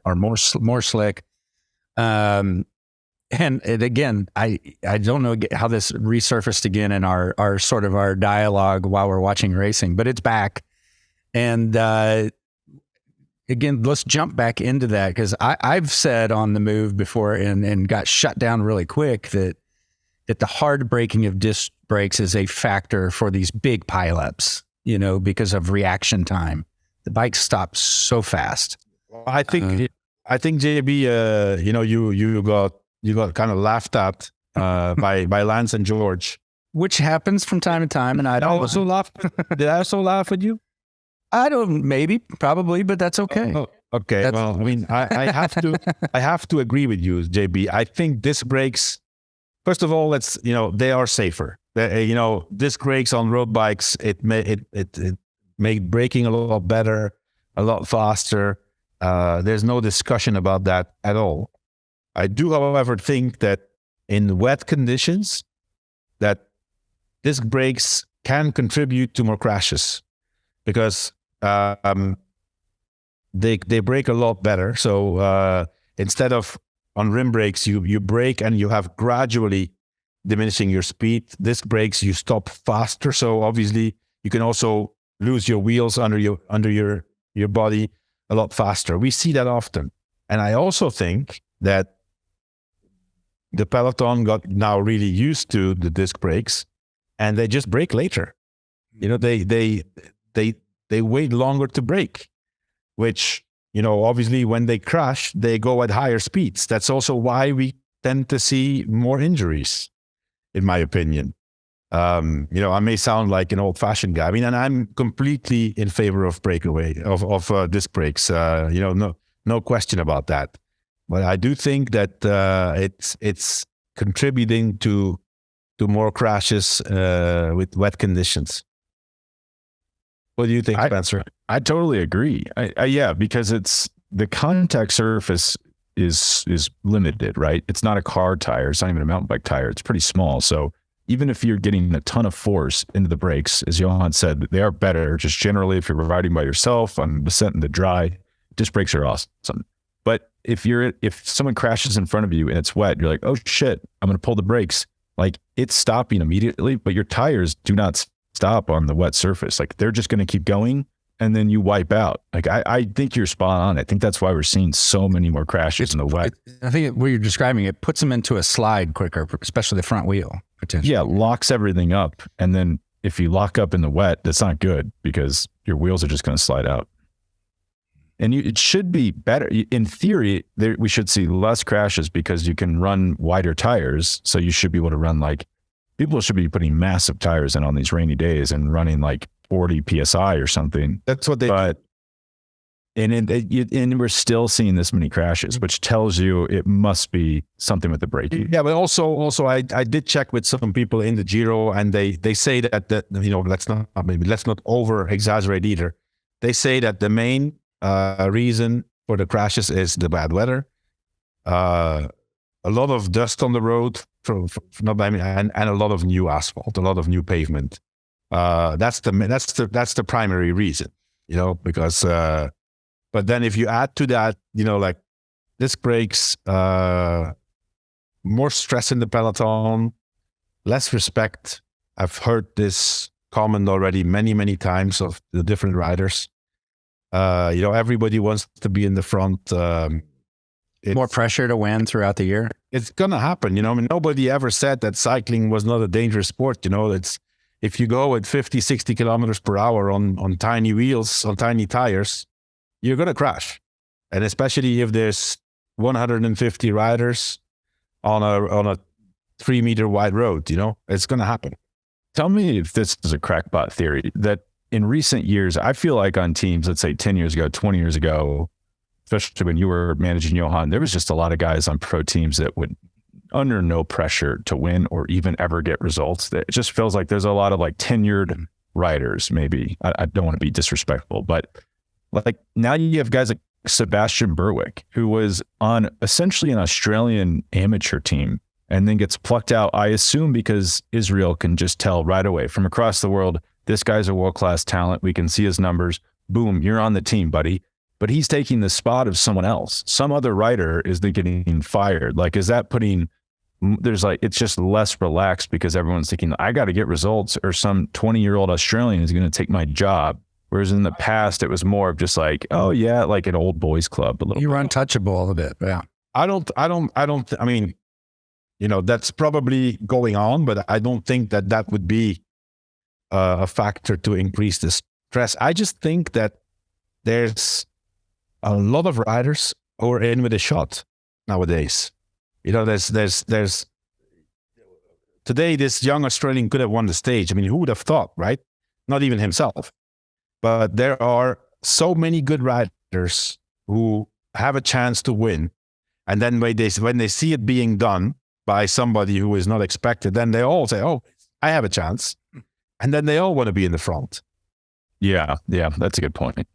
are more slick. And again, I don't know how this resurfaced again in our sort of our dialogue while we're watching racing, but it's back. And again, let's jump back into that, because I've said on the move before and got shut down really quick that the hard braking of disc brakes is a factor for these big pileups, because of reaction time. The bike stops so fast. I think JB, you got kind of laughed at by Lance and George, which happens from time to time, and I don't also laugh. Did I also laugh at you? I don't, probably, but that's okay. Okay. Well, I mean, I have to agree with you, JB. I think disc brakes, first of all, they are safer. Disc brakes on road bikes, it make braking a lot better, a lot faster. There's no discussion about that at all. I do, however, think that in wet conditions, that disc brakes can contribute to more crashes, because they brake a lot better. So instead of on rim brakes, you brake and you have gradually diminishing your speed. Disc brakes, you stop faster. So obviously you can also lose your wheels under your body a lot faster. We see that often. And I also think that the peloton got now really used to the disc brakes, and they just brake later. They wait longer to brake, which, obviously when they crash, they go at higher speeds. That's also why we tend to see more injuries, in my opinion. I may sound like an old-fashioned guy. I mean, and I'm completely in favor of breakaway, of disc brakes. No question about that. But I do think that it's contributing to more crashes with wet conditions. What do you think, Spencer? I totally agree. Yeah, because the contact surface is limited, right? It's not a car tire. It's not even a mountain bike tire. It's pretty small. So even if you're getting a ton of force into the brakes, as Johan said, they are better. Just generally, if you're riding by yourself on descent in the dry, disc brakes are awesome. But if someone crashes in front of you and it's wet, you're like, oh shit, I'm going to pull the brakes. Like, it's stopping immediately, but your tires do not stop on the wet surface. Like, they're just going to keep going, and then you wipe out. Like, I think you're spot on. I think that's why we're seeing so many more crashes in the wet. I think what you're describing, it puts them into a slide quicker, especially the front wheel, potentially. Yeah, locks everything up. And then if you lock up in the wet, that's not good, because your wheels are just going to slide out. And it should be better. In theory, we should see less crashes because you can run wider tires. So you should be able to run, people should be putting massive tires in on these rainy days and running 40 PSI or something. That's what they And we're still seeing this many crashes, which tells you it must be something with the braking. Yeah, but also I did check with some people in the Giro, and they say that let's not over exaggerate either. They say that the main reason for the crashes is the bad weather. A lot of dust on the road, and a lot of new asphalt, a lot of new pavement. That's the primary reason, because. But then if you add to that, like disc brakes, more stress in the peloton, less respect. I've heard this comment already many, many times of the different riders. Everybody wants to be in the front. More pressure to win throughout the year. It's going to happen. Nobody ever said that cycling was not a dangerous sport. It's if you go at 50, 60 kilometers per hour on tiny wheels, on tiny tires, you're going to crash. And especially if there's 150 riders on a 3 meter wide road, it's going to happen. Tell me if this is a crackpot theory that in recent years, I feel like on teams, let's say 10 years ago, 20 years ago, especially when you were managing Johan, there was just a lot of guys on pro teams that would under no pressure to win or even ever get results. It just feels like there's a lot of like tenured riders, maybe. I don't want to be disrespectful, but like now you have guys like Sebastian Berwick, who was on essentially an Australian amateur team and then gets plucked out, I assume because Israel can just tell right away from across the world, this guy's a world-class talent. We can see his numbers. Boom, you're on the team, buddy. But he's taking the spot of someone else. Some other rider is then getting fired. Like, is that it's just less relaxed because everyone's thinking, I got to get results, or some 20-year-old Australian is going to take my job. Whereas in the past, it was more of just like, oh yeah, like an old boys club a little bit. You were untouchable a bit, yeah. I mean, that's probably going on, but I don't think that would be a factor to increase the stress. I just think that there's a lot of riders who are in with a shot nowadays. There's today, this young Australian could have won the stage. I mean, who would have thought, right? Not even himself. But there are so many good riders who have a chance to win. And then when they see it being done by somebody who is not expected, then they all say, oh, I have a chance. And then they all want to be in the front. Yeah, that's a good point.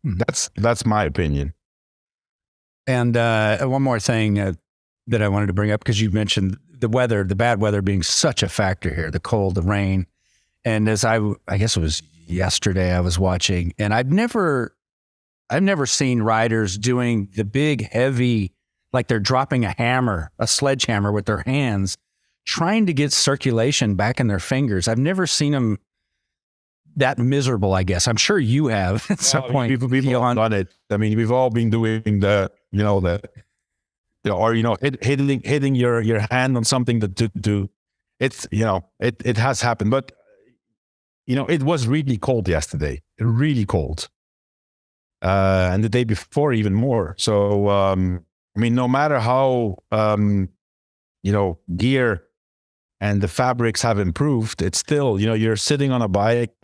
That's my opinion. And one more thing that I wanted to bring up, because you mentioned the weather, the bad weather being such a factor here, the cold, the rain. And as I guess it was yesterday I was watching, and I've never seen riders doing the big, heavy, like they're dropping a sledgehammer with their hands, trying to get circulation back in their fingers. I've never seen them that miserable, I guess. I'm sure you have at some point. We've all done it. I mean, we've all been doing hitting your hand on something to do. It's, it has happened, but it was really cold yesterday, really cold. And the day before even more. So, I mean, no matter how, gear and the fabrics have improved, it's still, you're sitting on a bike,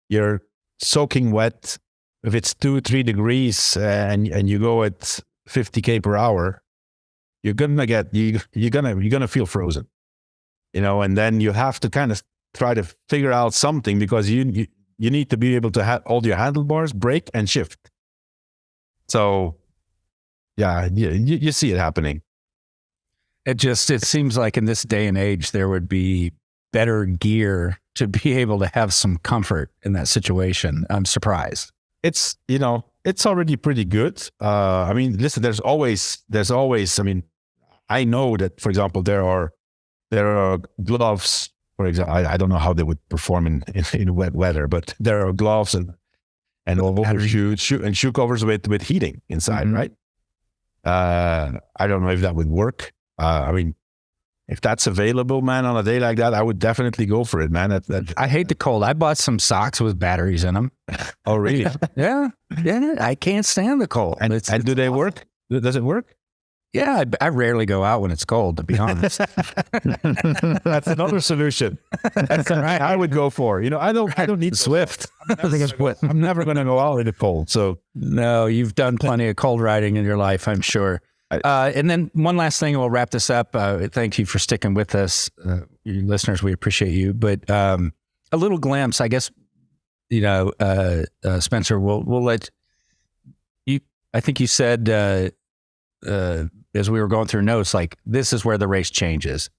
you're soaking wet. If it's 2-3 degrees and you go at 50k per hour, you're gonna feel frozen, and then you have to kind of try to figure out something, because you need to be able to hold your handlebars, brake, and shift. So, yeah, you see it happening. It seems like in this day and age, there would be better gear to be able to have some comfort in that situation. I'm surprised. It's already pretty good. I mean, listen, there's always, I mean, I know that, for example, there are gloves, for example, I don't know how they would perform in wet weather, but there are gloves and overshoes and shoe covers with heating inside, right? I don't know if that would work. I mean, if that's available, man, on a day like that, I would definitely go for it, man. I hate the cold. I bought some socks with batteries in them. Oh, really? Yeah. I can't stand the cold. And do they work? Does it work? Yeah, I rarely go out when it's cold, to be honest. That's another solution. That's right. I would go for. I don't need Swift. I'm never going to go out in the cold. So no, you've done plenty of cold riding in your life, I'm sure. And then one last thing, and we'll wrap this up. Thank you for sticking with us, you listeners. We appreciate you. But a little glimpse, I guess. Spencer, we'll let you. I think you said as we were going through notes, like this is where the race changes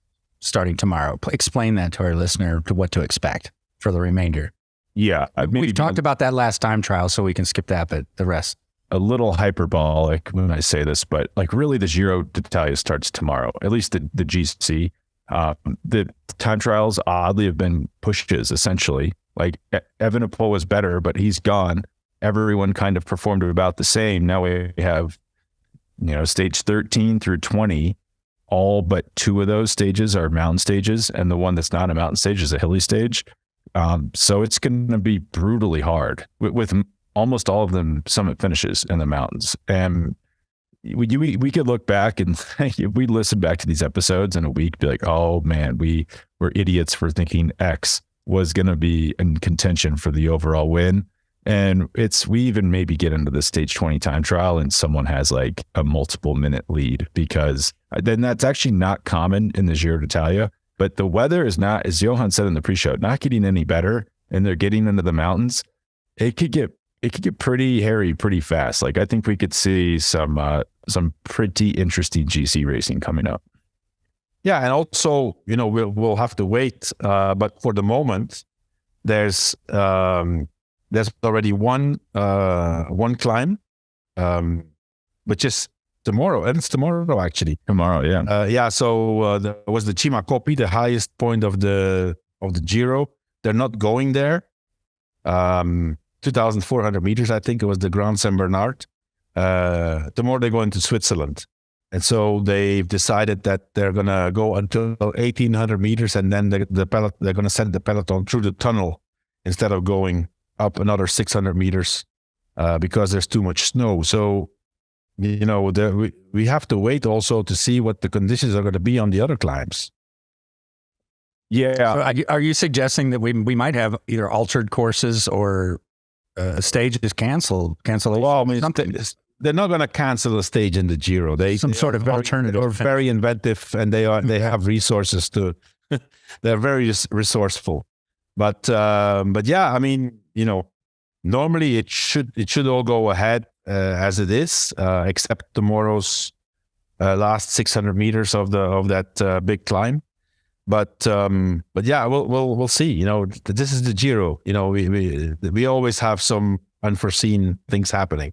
starting tomorrow. Explain that to our listener to what to expect for the remainder. Yeah, we've talked about that last time trial, so we can skip that, but the rest. A little hyperbolic when I say this, but like really the Giro d'Italia starts tomorrow, at least the GC. The time trials oddly have been pushes essentially. Like Evenpoel was better, but he's gone. Everyone kind of performed about the same. Now we have, stage 13 through 20. All but 2 of those stages are mountain stages, and the one that's not a mountain stage is a hilly stage. So it's going to be brutally hard with almost all of them summit finishes in the mountains. And we could look back and if we listen back to these episodes in a week, be like, oh man, we were idiots for thinking X was going to be in contention for the overall win. And we even maybe get into the stage 20 time trial and someone has like a multiple minute lead, because then that's actually not common in the Giro d'Italia. But the weather is not, as Johan said in the pre-show, not getting any better, and they're getting into the mountains. It could get pretty hairy pretty fast. Like I think we could see some pretty interesting GC racing coming up. Yeah, and also we'll have to wait. But for the moment, there's already one climb, which is tomorrow, and it's tomorrow actually. Tomorrow, yeah. So there was the Cima Coppi, the highest point of the Giro. They're not going there. 2,400 meters, I think it was the Grand Saint Bernard. Tomorrow they're going to Switzerland. And so they've decided that they're going to go until 1,800 meters, and then they're going to send the peloton through the tunnel instead of going up another 600 meters because there's too much snow. So, we have to wait also to see what the conditions are going to be on the other climbs. Yeah. So are you suggesting that we might have either altered courses or stages cancellation? Well, I mean, they're not going to cancel a stage in the Giro. Some sort of alternative. They're very inventive, and they have resources to. They're very resourceful, but yeah, I mean, normally it should all go ahead as it is, except tomorrow's last 600 meters of that big climb. But yeah, we'll see. This is the Giro. We always have some unforeseen things happening.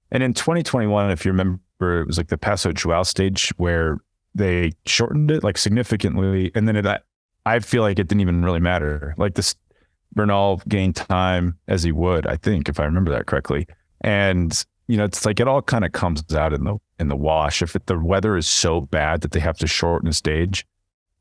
And in 2021, if you remember, it was like the Passo Joao stage where they shortened it like significantly, and then I feel like it didn't even really matter. Like this, Bernal gained time as he would, I think, if I remember that correctly. And it's like it all kind of comes out in the wash. If the weather is so bad that they have to shorten a stage,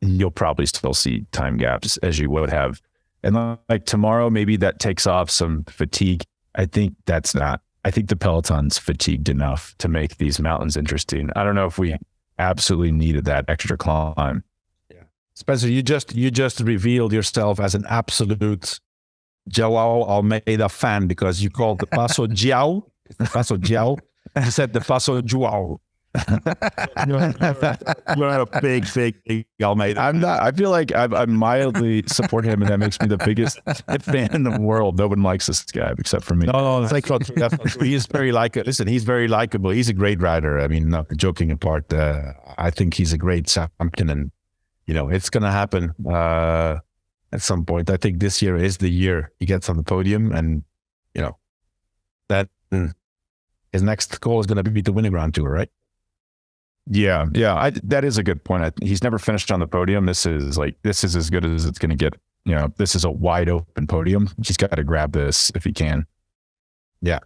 you'll probably still see time gaps as you would have. And like tomorrow, maybe that takes off some fatigue. I think the peloton's fatigued enough to make these mountains interesting. I don't know if we absolutely needed that extra climb. Yeah, Spencer, you just revealed yourself as an absolute Joao Almeida fan because you called the Passo Joao. Passo Joao. You said the Passo Joao. You're a big Almeida. I'm not. I feel like I mildly support him, and that makes me the biggest fan in the world. No one likes this guy except for me. No, that's not true. He's very likable. Listen, he's very likable. He's a great rider. I mean, not joking apart, I think he's a great champion, and it's going to happen at some point. I think this year is the year he gets on the podium, and that his next goal is going to be to win a Grand Tour, right? Yeah. That is a good point. He's never finished on the podium. This is as good as it's going to get. This is a wide open podium. He's got to grab this if he can. Yeah.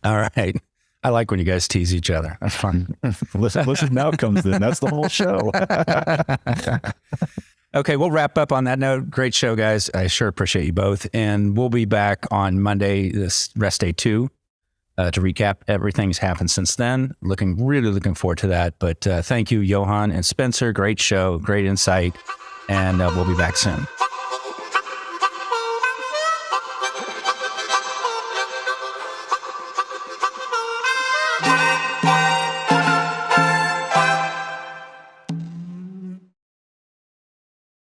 All right. I like when you guys tease each other. That's fun. listen, now comes in. That's the whole show. Okay, we'll wrap up on that note. Great show, guys. I sure appreciate you both. And we'll be back on Monday, this rest day 2. To recap everything that's happened since then. Really looking forward to that. But thank you, Johan and Spencer. Great show, great insight. And we'll be back soon.